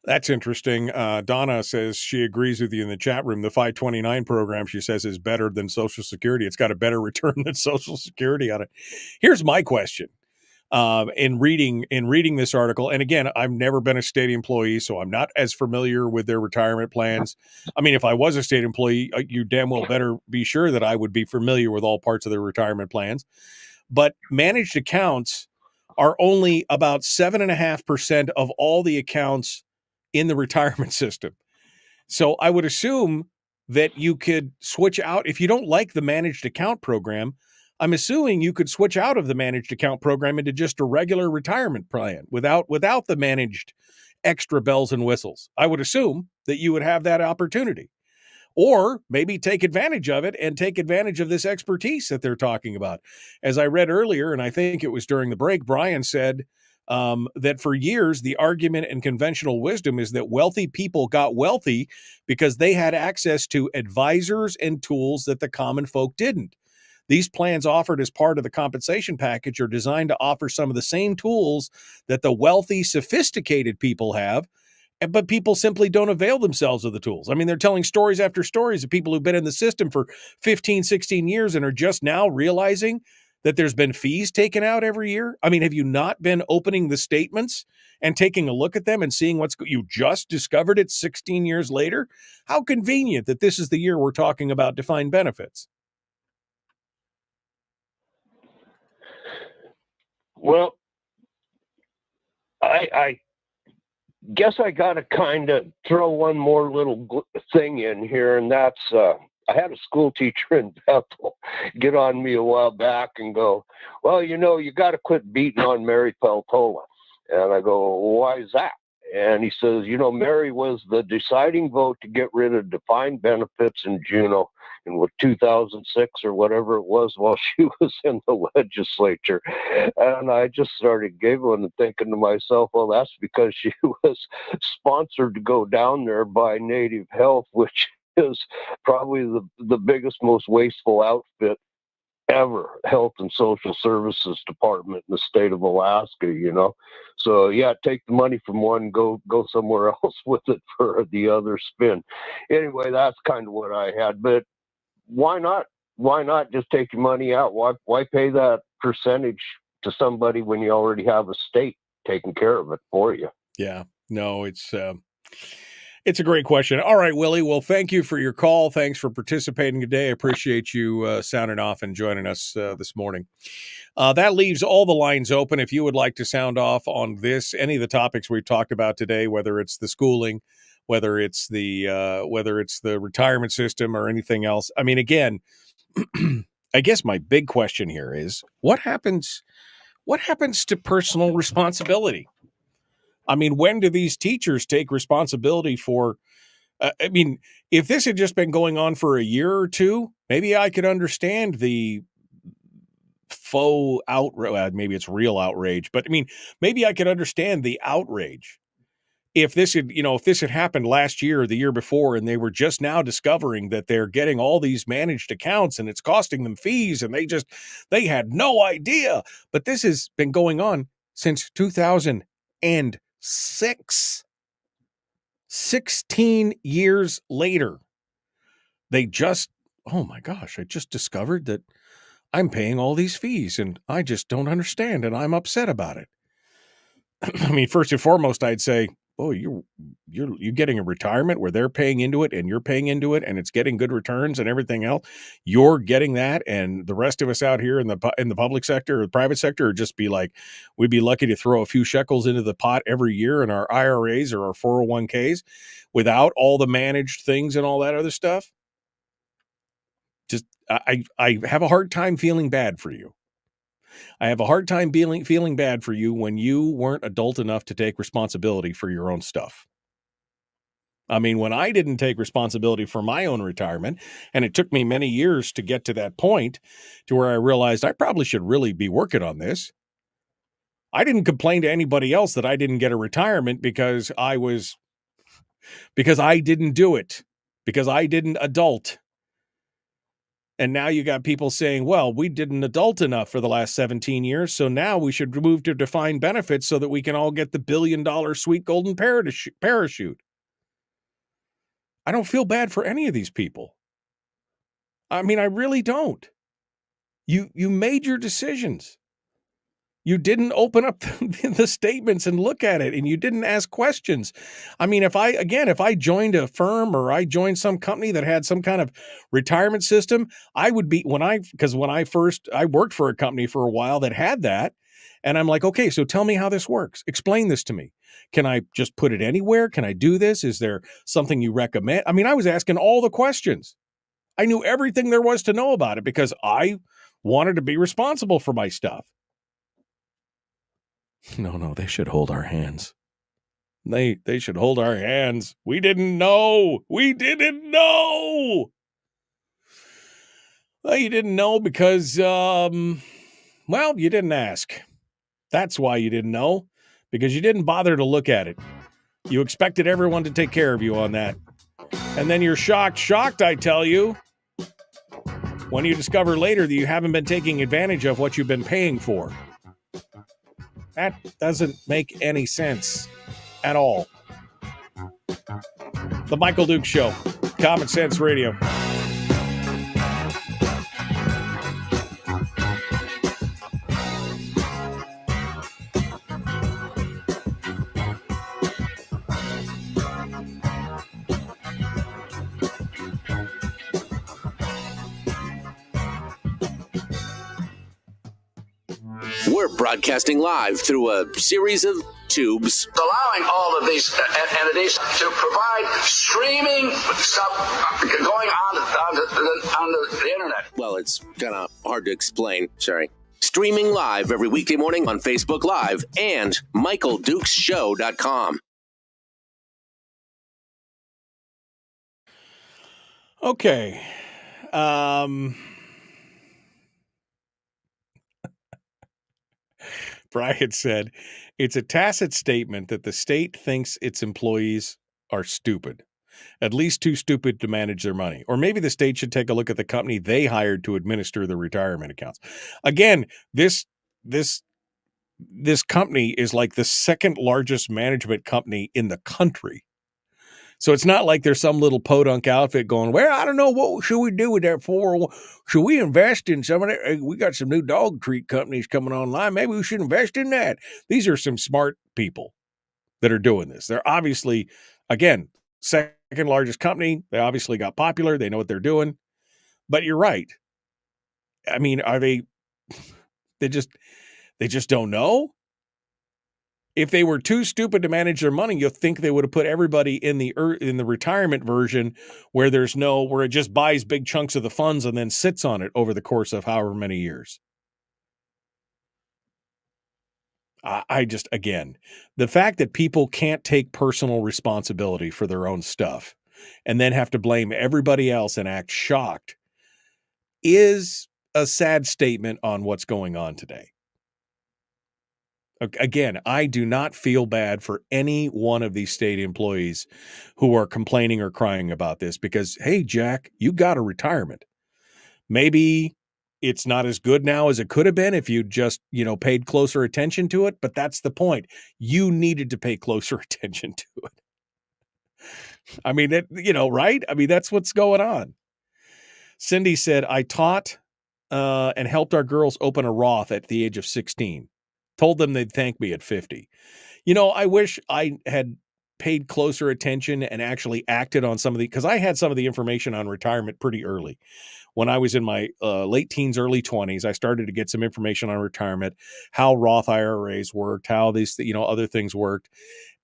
Speaker 7: That's interesting. Donna says she agrees with you in the chat room. The 529 program, she says, is better than Social Security. It's got a better return than Social Security on it. Here's my question. In reading this article, and again, I've never been a state employee, so I'm not as familiar with their retirement plans. I mean, if I was a state employee, you damn well better be sure that I would be familiar with all parts of their retirement plans. But managed accounts are only about 7.5% of all the accounts in the retirement system. So I would assume that you could switch out if you don't like the managed account program. I'm assuming you could switch out of the managed account program into just a regular retirement plan without the managed extra bells and whistles. I would assume that you would have that opportunity. or maybe take advantage of it and take advantage of this expertise that they're talking about. As I read earlier, and I think it was during the break, Brian said that for years, the argument in conventional wisdom is that wealthy people got wealthy because they had access to advisors and tools that the common folk didn't. These plans offered as part of the compensation package are designed to offer some of the same tools that the wealthy, sophisticated people have, but people simply don't avail themselves of the tools. I mean, they're telling stories after stories of people who've been in the system for 15, 16 years and are just now realizing that there's been fees taken out every year. I mean, have you not been opening the statements and taking a look at them and seeing you just discovered it 16 years later? How convenient that this is the year we're talking about defined benefits.
Speaker 9: Well, I guess I got to kind of throw one more little thing in here, and that's I had a school teacher in Bethel get on me a while back and go, well, you got to quit beating on Mary Peltola. And I go, well, why is that? And he says, Mary was the deciding vote to get rid of defined benefits in Juneau in 2006 or whatever it was while she was in the legislature. And I just started giggling and thinking to myself, well, that's because she was sponsored to go down there by Native Health, which is probably the biggest, most wasteful outfit ever, Health and Social Services Department in the state of Alaska, So yeah, take the money from one, go somewhere else with it for the other spin. Anyway, that's kind of what I had. But why not just take your money out? Why pay that percentage to somebody when you already have a state taking care of it for you?
Speaker 7: Yeah, no, it's a great question. All right, Willie. Well, thank you for your call. Thanks for participating today. I appreciate you sounding off and joining us this morning. That leaves all the lines open. If you would like to sound off on this, any of the topics we've talked about today, whether it's the schooling, whether it's the retirement system or anything else. I mean, again, I guess my big question here is what happens to personal responsibility? I mean, when do these teachers take responsibility for, I mean, if this had just been going on for a year or two, maybe I could understand the faux outrage. Maybe it's real outrage, but I mean, maybe I could understand the outrage. If this had happened last year or the year before, and they were just now discovering that they're getting all these managed accounts and it's costing them fees and they had no idea, but this has been going on since 2006. 16 years later, oh my gosh, I just discovered that I'm paying all these fees and I just don't understand and I'm upset about it. I mean, first and foremost, I'd say, oh, you're getting a retirement where they're paying into it and you're paying into it and it's getting good returns and everything else. You're getting that, and the rest of us out here in the public sector or the private sector would just be like, we'd be lucky to throw a few shekels into the pot every year in our IRAs or our 401ks without all the managed things and all that other stuff. Just I have a hard time feeling bad for you. I have a hard time feeling bad for you when you weren't adult enough to take responsibility for your own stuff. I mean, when I didn't take responsibility for my own retirement, and it took me many years to get to that point to where I realized I probably should really be working on this. I didn't complain to anybody else that I didn't get a retirement because I didn't do it, because I didn't adult. And now you got people saying, well, we didn't adult enough for the last 17 years, so now we should move to defined benefits so that we can all get the $1 billion sweet golden parachute. I don't feel bad for any of these people. I mean, I really don't. You made your decisions. You didn't open up the statements and look at it, and you didn't ask questions. I mean, if I joined a firm or I joined some company that had some kind of retirement system, I would be, I worked for a company for a while that had that. And I'm like, okay, so tell me how this works. Explain this to me. Can I just put it anywhere? Can I do this? Is there something you recommend? I mean, I was asking all the questions. I knew everything there was to know about it because I wanted to be responsible for my stuff. No, they should hold our hands. They should hold our hands. We didn't know. We didn't know. Well, you didn't know because, well, you didn't ask. That's why you didn't know, because you didn't bother to look at it. You expected everyone to take care of you on that. And then you're shocked, I tell you, when you discover later that you haven't been taking advantage of what you've been paying for. That doesn't make any sense at all. The Michael Dukes Show, Common Sense Radio.
Speaker 1: We're broadcasting live through a series of tubes,
Speaker 10: allowing all of these entities to provide streaming stuff going on the internet.
Speaker 1: Well, it's kind of hard to explain. Sorry. Streaming live every weekday morning on Facebook Live and MichaelDukesShow.com.
Speaker 7: Okay. Brian said, it's a tacit statement that the state thinks its employees are stupid, at least too stupid to manage their money. Or maybe the state should take a look at the company they hired to administer the retirement accounts. Again, this company is like the second largest management company in the country. So it's not like there's some little podunk outfit going, well, I don't know, what should we do with that for? Should we invest in some of that? We got some new dog treat companies coming online. Maybe we should invest in that. These are some smart people that are doing this. They're obviously, again, second largest company. They obviously got popular. They know what they're doing. But you're right. I mean, are they just don't know? If they were too stupid to manage their money, you'll think they would have put everybody in the retirement version where it just buys big chunks of the funds and then sits on it over the course of however many years. Again, the fact that people can't take personal responsibility for their own stuff and then have to blame everybody else and act shocked is a sad statement on what's going on today. Again, I do not feel bad for any one of these state employees who are complaining or crying about this because, hey, Jack, you got a retirement. Maybe it's not as good now as it could have been if you just, paid closer attention to it. But that's the point. You needed to pay closer attention to it. I mean, right? I mean, that's what's going on. Cindy said, I taught and helped our girls open a Roth at the age of 16. Told them they'd thank me at 50. I wish I had paid closer attention and actually acted on some of because I had some of the information on retirement pretty early. When I was in my late teens, early 20s, I started to get some information on retirement, how Roth IRAs worked, how these, other things worked.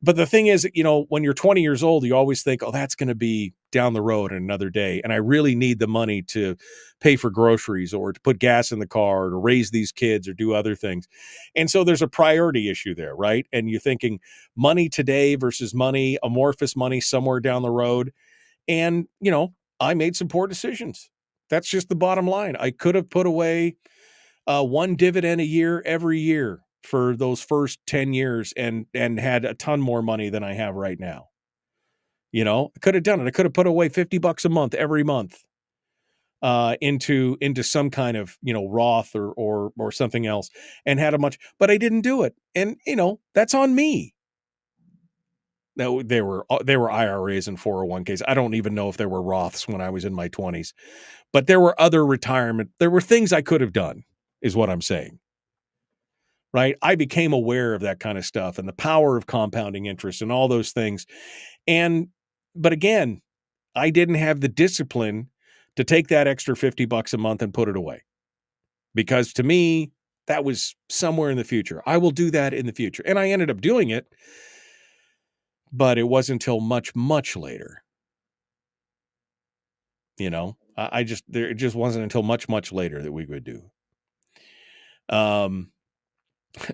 Speaker 7: But the thing is, when you're 20 years old, you always think, oh, that's going to be down the road in another day. And I really need the money to pay for groceries or to put gas in the car or to raise these kids or do other things. And so there's a priority issue there, right? And you're thinking money today versus money, amorphous money somewhere down the road. And, I made some poor decisions. That's just the bottom line. I could have put away one dividend a year every year for those first 10 years and had a ton more money than I have right now. I could have done it. I could have put away $50 a month every month into some kind of, Roth or something else and had but I didn't do it. And, that's on me. Now, there were IRAs and 401ks. I don't even know if there were Roths when I was in my 20s, but there were other there were things I could have done is what I'm saying. Right? I became aware of that kind of stuff and the power of compounding interest and all those things. But again, I didn't have the discipline to take that extra $50 a month and put it away. Because to me, that was somewhere in the future. I will do that in the future. And I ended up doing it, but it wasn't until much, much later. It just wasn't until much, much later that we would do.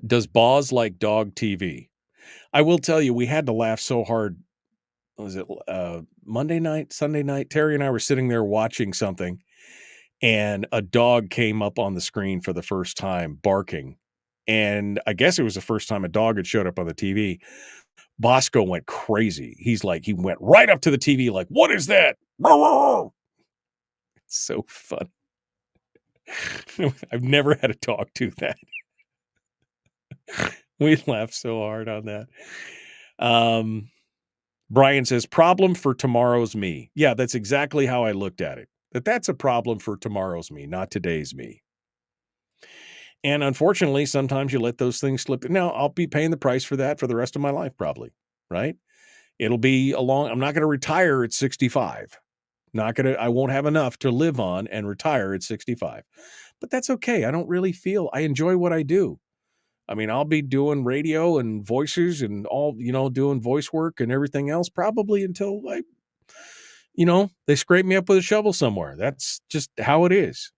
Speaker 7: Does Boz like dog TV? I will tell you, we had to laugh so hard. Was it Monday night, Sunday night? Terry and I were sitting there watching something, and a dog came up on the screen for the first time barking. And I guess it was the first time a dog had showed up on the TV. Bosco went crazy. He went right up to the TV like, what is that? It's so fun. I've never had a dog do that. We laughed so hard on that. Brian says, problem for tomorrow's me. Yeah, that's exactly how I looked at it. That's a problem for tomorrow's me, not today's me. And unfortunately, sometimes you let those things slip. Now, I'll be paying the price for that for the rest of my life, probably, right? It'll be I'm not going to retire at 65. I won't have enough to live on and retire at 65. But that's okay. I enjoy what I do. I mean, I'll be doing radio and voices and all, doing voice work and everything else probably until they scrape me up with a shovel somewhere. That's just how it is,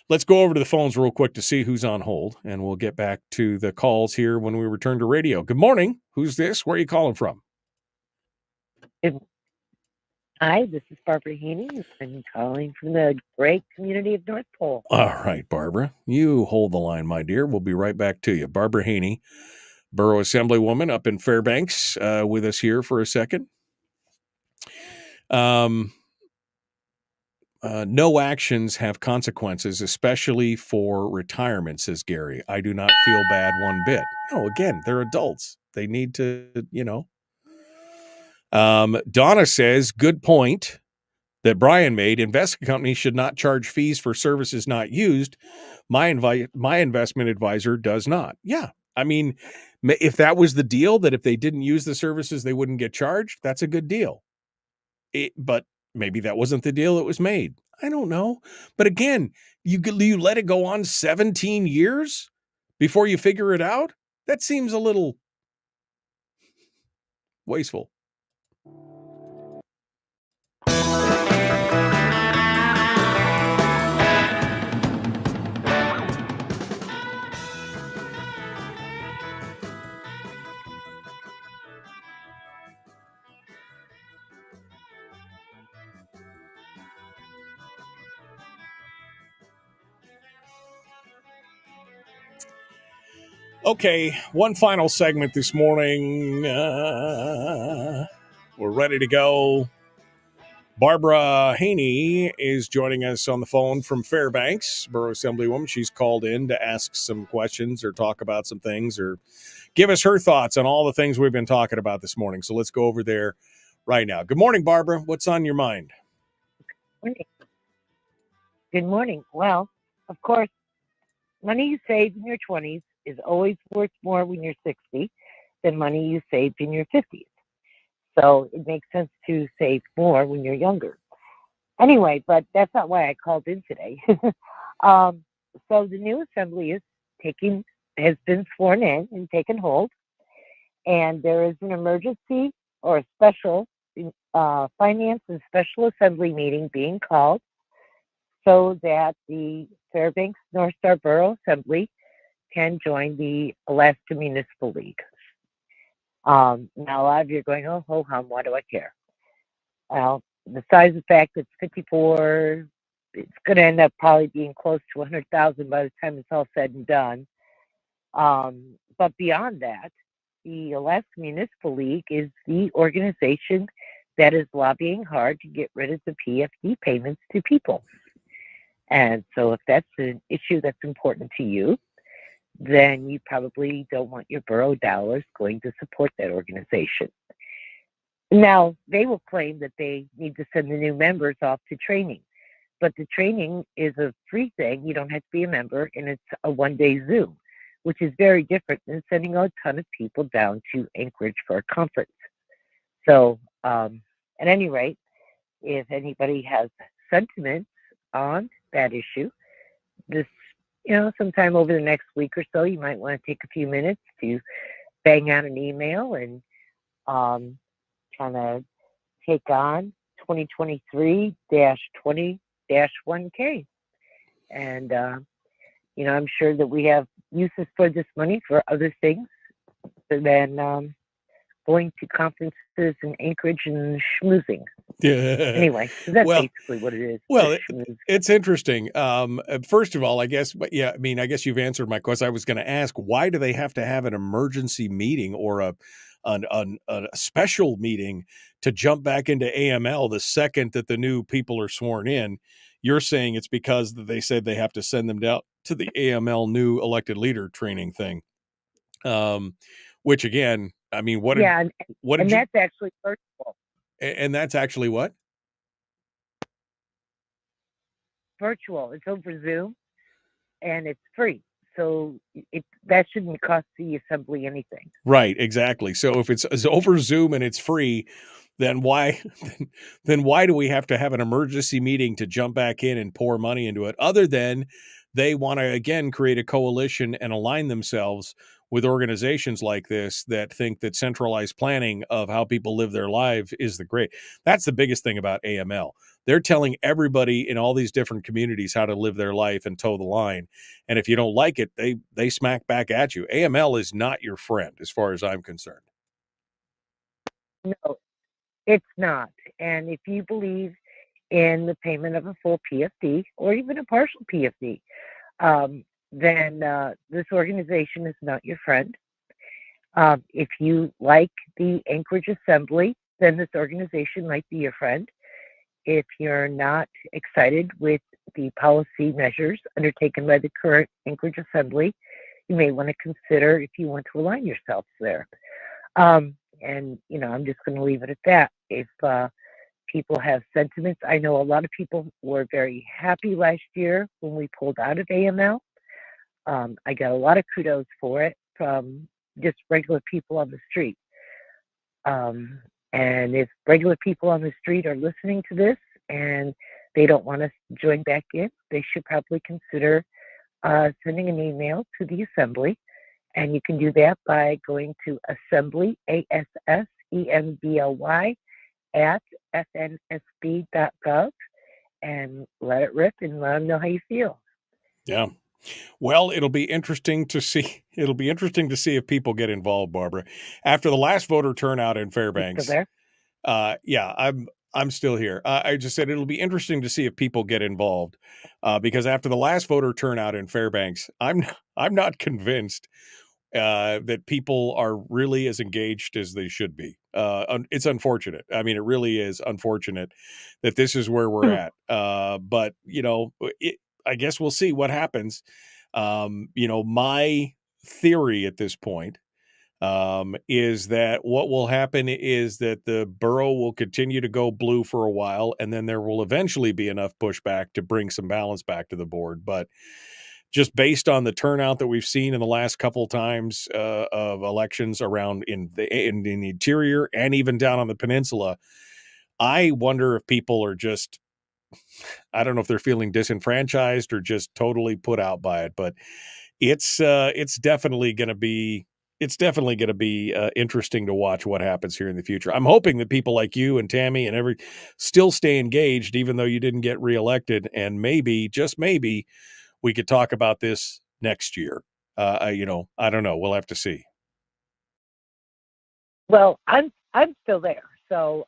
Speaker 7: Let's go over to the phones real quick to see who's on hold, and we'll get back to the calls here when we return to radio. Good morning. Who's this? Where are you calling from?
Speaker 11: Hi, this is Barbara Haney. I'm calling from the great community of North Pole.
Speaker 7: All right, Barbara. You hold the line, my dear. We'll be right back to you. Barbara Haney, Borough Assemblywoman up in Fairbanks, with us here for a second. No actions have consequences, especially for retirement, says Gary. I do not feel bad one bit. No, again, they're adults. They need to, Donna says, good point that Brian made. Investment companies should not charge fees for services not used. My investment advisor does not. Yeah. I mean, if that was the deal, that if they didn't use the services, they wouldn't get charged, that's a good deal. But maybe that wasn't the deal that was made. I don't know. But again, you let it go on 17 years before you figure it out? That seems a little wasteful. Okay, one final segment this morning. We're ready to go. Barbara Haney is joining us on the phone from Fairbanks, Borough Assemblywoman. She's called in to ask some questions or talk about some things or give us her thoughts on all the things we've been talking about this morning. So let's go over there right now. Good morning, Barbara. What's on your mind?
Speaker 11: Good morning. Well, of course, money you save in your 20s is always worth more when you're 60 than money you saved in your 50s. So it makes sense to save more when you're younger. Anyway, but that's not why I called in today. So the new assembly has been sworn in and taken hold, and there is an emergency or a special finance and special assembly meeting being called so that the Fairbanks North Star Borough Assembly can join the Alaska Municipal League. Now, a lot of you are going, oh, ho hum, why do I care? Well, besides the fact that it's 54, it's going to end up probably being close to 100,000 by the time it's all said and done. But beyond that, the Alaska Municipal League is the organization that is lobbying hard to get rid of the PFD payments to people. And so if that's an issue that's important to you, then you probably don't want your borough dollars going to support that organization. Now, they will claim that they need to send the new members off to training, but the training is a free thing. You don't have to be a member, and it's a one-day Zoom, which is very different than sending a ton of people down to Anchorage for a conference. So, at any rate, if anybody has sentiments on that issue, sometime over the next week or so, you might want to take a few minutes to bang out an email and kind of take on 2023-20-1K. And, I'm sure that we have uses for this money for other things than going to conferences in Anchorage and schmoozing.
Speaker 7: Yeah.
Speaker 11: Anyway, so that's
Speaker 7: Well,
Speaker 11: basically what it is.
Speaker 7: Well,
Speaker 11: just schmooze.
Speaker 7: it's interesting. First of all, I guess, but yeah, I mean, I guess you've answered my question. I was going to ask, why do they have to have an emergency meeting or a special meeting to jump back into AML the second that the new people are sworn in? You're saying it's because they said they have to send them down to the AML new elected leader training thing. Which again, I mean, what
Speaker 11: Yeah,
Speaker 7: did
Speaker 11: and
Speaker 7: you,
Speaker 11: that's actually virtual.
Speaker 7: and that's actually what?
Speaker 11: Virtual. It's over Zoom, and it's free. So that shouldn't cost the assembly anything.
Speaker 7: Right, exactly. So if it's over Zoom and it's free, then why do we have to have an emergency meeting to jump back in and pour money into it, other than they want to again create a coalition and align themselves with organizations like this that think that centralized planning of how people live their life is the great. That's the biggest thing about AML. They're telling everybody in all these different communities how to live their life and toe the line. And if you don't like it, they smack back at you. AML is not your friend as far as I'm concerned.
Speaker 11: No, it's not. And if you believe in the payment of a full PFD or even a partial PFD, then this organization is not your friend. If you like the Anchorage Assembly, then this organization might be your friend. If you're not excited with the policy measures undertaken by the current Anchorage Assembly, you may want to consider if you want to align yourselves there. And, I'm just going to leave it at that. If people have sentiments, I know a lot of people were very happy last year when we pulled out of AML. I got a lot of kudos for it from just regular people on the street. And if regular people on the street are listening to this and they don't want us to join back in, they should probably consider sending an email to the Assembly. And you can do that by going to assembly, ASSEMBLY, at fnsb.gov and let it rip and let them know how you feel.
Speaker 7: Yeah. Well, it'll be interesting to see. It'll be interesting to see if people get involved, Barbara. After the last voter turnout in Fairbanks.
Speaker 11: Still there?
Speaker 7: Yeah, I'm still here. I just said it'll be interesting to see if people get involved, because after the last voter turnout in Fairbanks, I'm not convinced that people are really as engaged as they should be. It's unfortunate. I mean, it really is unfortunate that this is where we're at. But I guess we'll see what happens. My theory at this point is that what will happen is that the borough will continue to go blue for a while, and then there will eventually be enough pushback to bring some balance back to the board. But just based on the turnout that we've seen in the last couple times of elections around in the interior and even down on the peninsula, I wonder if people are just, I don't know if they're feeling disenfranchised or just totally put out by it. But it's definitely going to be interesting to watch what happens here in the future. I'm hoping that people like you and Tammy and still stay engaged, even though you didn't get reelected, and maybe, just maybe, we could talk about this next year. I don't know. We'll have to see.
Speaker 11: Well, I'm still there, so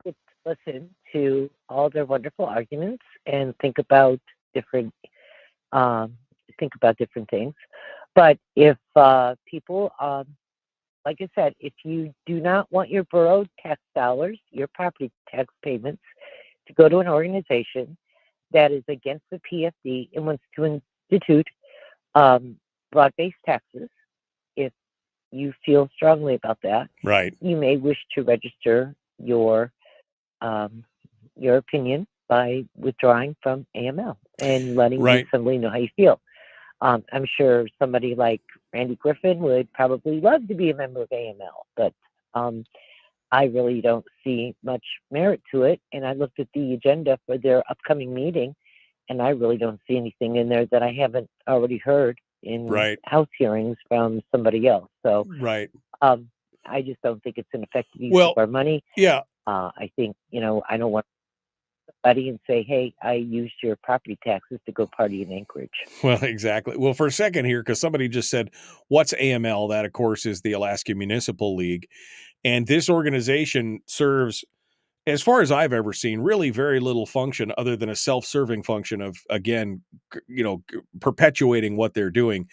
Speaker 11: let's listen to all their wonderful arguments and think about different things. But if people, like I said, if you do not want your borough tax dollars, your property tax payments, to go to an organization that is against the PFD and wants to institute broad-based taxes, if you feel strongly about that,
Speaker 7: right,
Speaker 11: you may wish to register your opinion by withdrawing from AML and letting the Assembly know how you feel. I'm sure somebody like Randy Griffin would probably love to be a member of AML, but I really don't see much merit to it. And I looked at the agenda for their upcoming meeting, and I really don't see anything in there that I haven't already heard in House hearings from somebody else. So I just don't think it's an effective use of our money.
Speaker 7: Yeah.
Speaker 11: I think, I don't want somebody and say, hey, I used your property taxes to go party in Anchorage.
Speaker 7: Well, exactly. Well, for a second here, because somebody just said, what's AML? That, of course, is the Alaska Municipal League. And this organization serves, as far as I've ever seen, really very little function other than a self-serving function of, again, perpetuating what they're doing.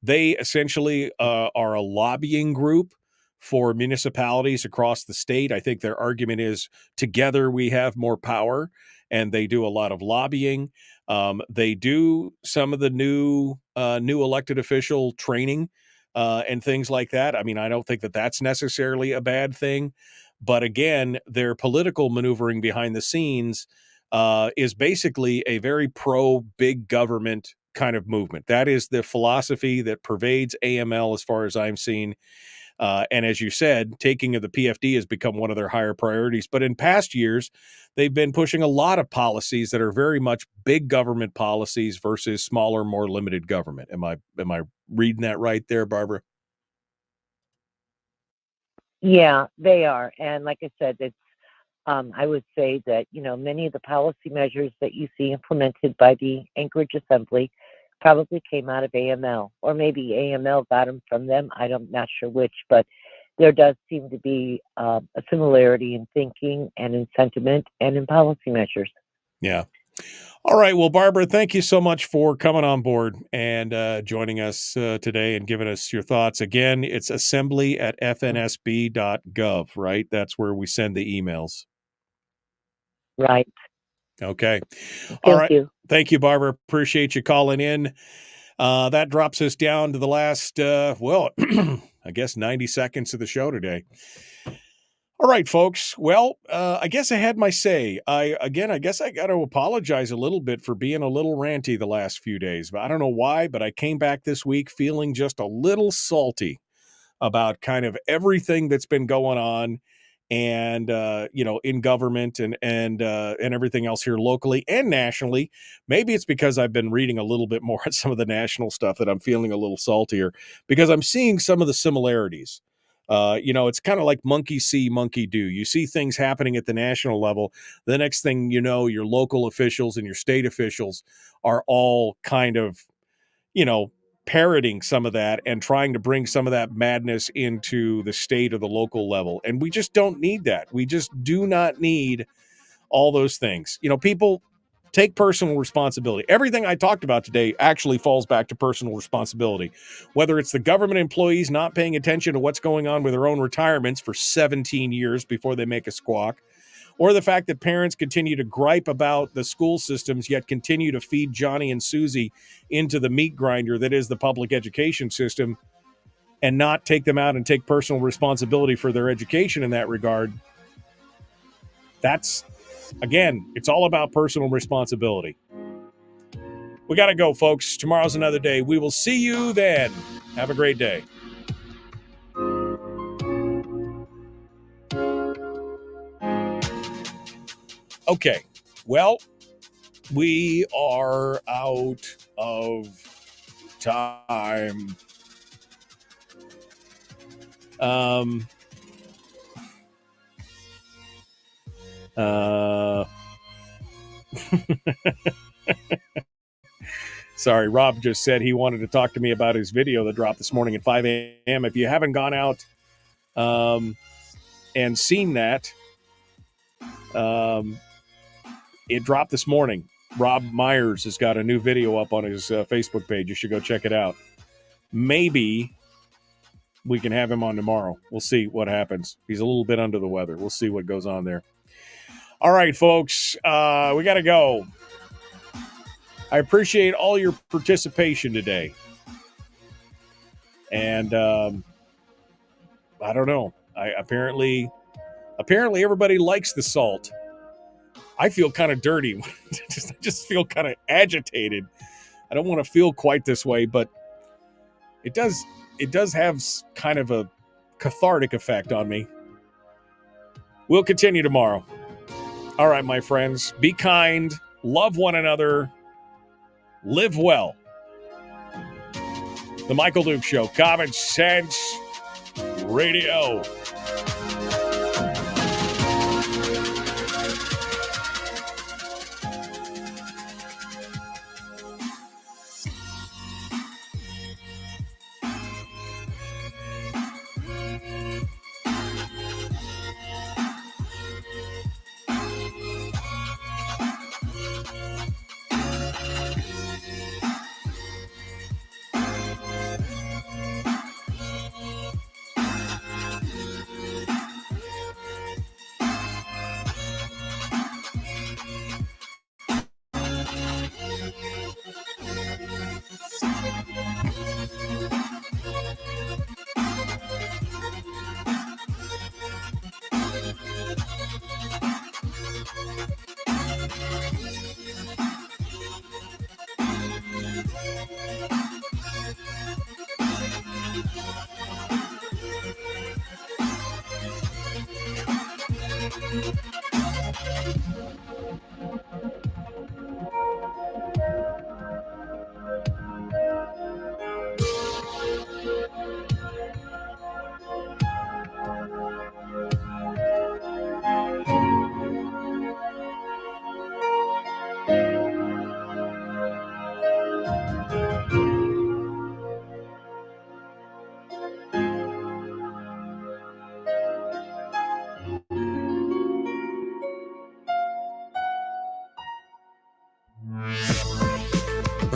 Speaker 7: They essentially are a lobbying group for municipalities across the state. I think their argument is together we have more power, and they do a lot of lobbying. They do some of the new elected official training and things like that. I mean, I don't think that that's necessarily a bad thing. But again, their political maneuvering behind the scenes is basically a very pro-big government kind of movement. That is the philosophy that pervades AML as far as I'm seeing. And as you said, taking of the PFD has become one of their higher priorities. But in past years, they've been pushing a lot of policies that are very much big government policies versus smaller, more limited government. Am I reading that right there, Barbara?
Speaker 11: Yeah, they are. And like I said, it's I would say that, many of the policy measures that you see implemented by the Anchorage Assembly probably came out of AML, or maybe AML got them from them. I'm not sure which, but there does seem to be a similarity in thinking and in sentiment and in policy measures.
Speaker 7: Yeah. All right. Well, Barbara, thank you so much for coming on board and joining us today and giving us your thoughts. Again, it's assembly@fnsb.gov, right? That's where we send the emails.
Speaker 11: Right.
Speaker 7: Okay.
Speaker 11: Thank you.
Speaker 7: Thank you, Barbara. Appreciate you calling in. That drops us down to the last, I guess 90 seconds of the show today. All right, folks. Well, I guess I had my say. I guess I got to apologize a little bit for being a little ranty the last few days. But I don't know why, but I came back this week feeling just a little salty about kind of everything that's been going on and, in government and everything else here locally and nationally. Maybe it's because I've been reading a little bit more at some of the national stuff that I'm feeling a little saltier because I'm seeing some of the similarities. It's kind of like monkey see, monkey do. You see things happening at the national level. The next thing you know, your local officials and your state officials are all kind of, parroting some of that and trying to bring some of that madness into the state or the local level. And we just don't need that. We just do not need all those things. People take personal responsibility. Everything I talked about today actually falls back to personal responsibility, whether it's the government employees not paying attention to what's going on with their own retirements for 17 years before they make a squawk, or the fact that parents continue to gripe about the school systems yet continue to feed Johnny and Susie into the meat grinder that is the public education system and not take them out and take personal responsibility for their education in that regard. That's, again, it's all about personal responsibility. We got to go, folks. Tomorrow's another day. We will see you then. Have a great day. Okay, well, we are out of time. Sorry, Rob just said he wanted to talk to me about his video that dropped this morning at 5 a.m. If you haven't gone out and seen that, it dropped this morning. Rob Myers has got a new video up on his Facebook page. You should go check it out. Maybe we can have him on tomorrow. We'll see what happens. He's a little bit under the weather. We'll see what goes on there. All right, folks, we got to go. I appreciate all your participation today. And I don't know. Apparently everybody likes the salt. I feel kind of dirty. I just feel kind of agitated. I don't want to feel quite this way, but it does have kind of a cathartic effect on me. We'll continue tomorrow. All right, my friends, be kind, love one another, live well. The Michael Duke Show, Common Sense Radio.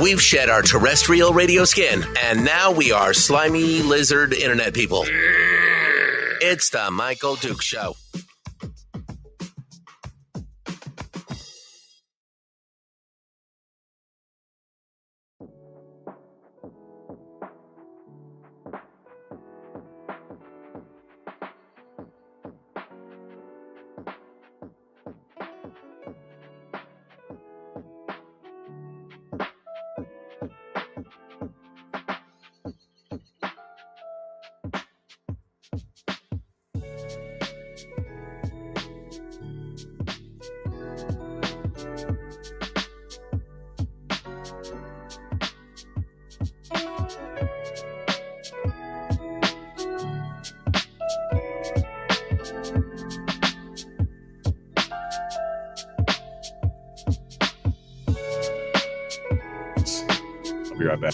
Speaker 1: We've shed our terrestrial radio skin, and now we are slimy lizard internet people. It's the Michael Duke Show.
Speaker 7: I'll be right back.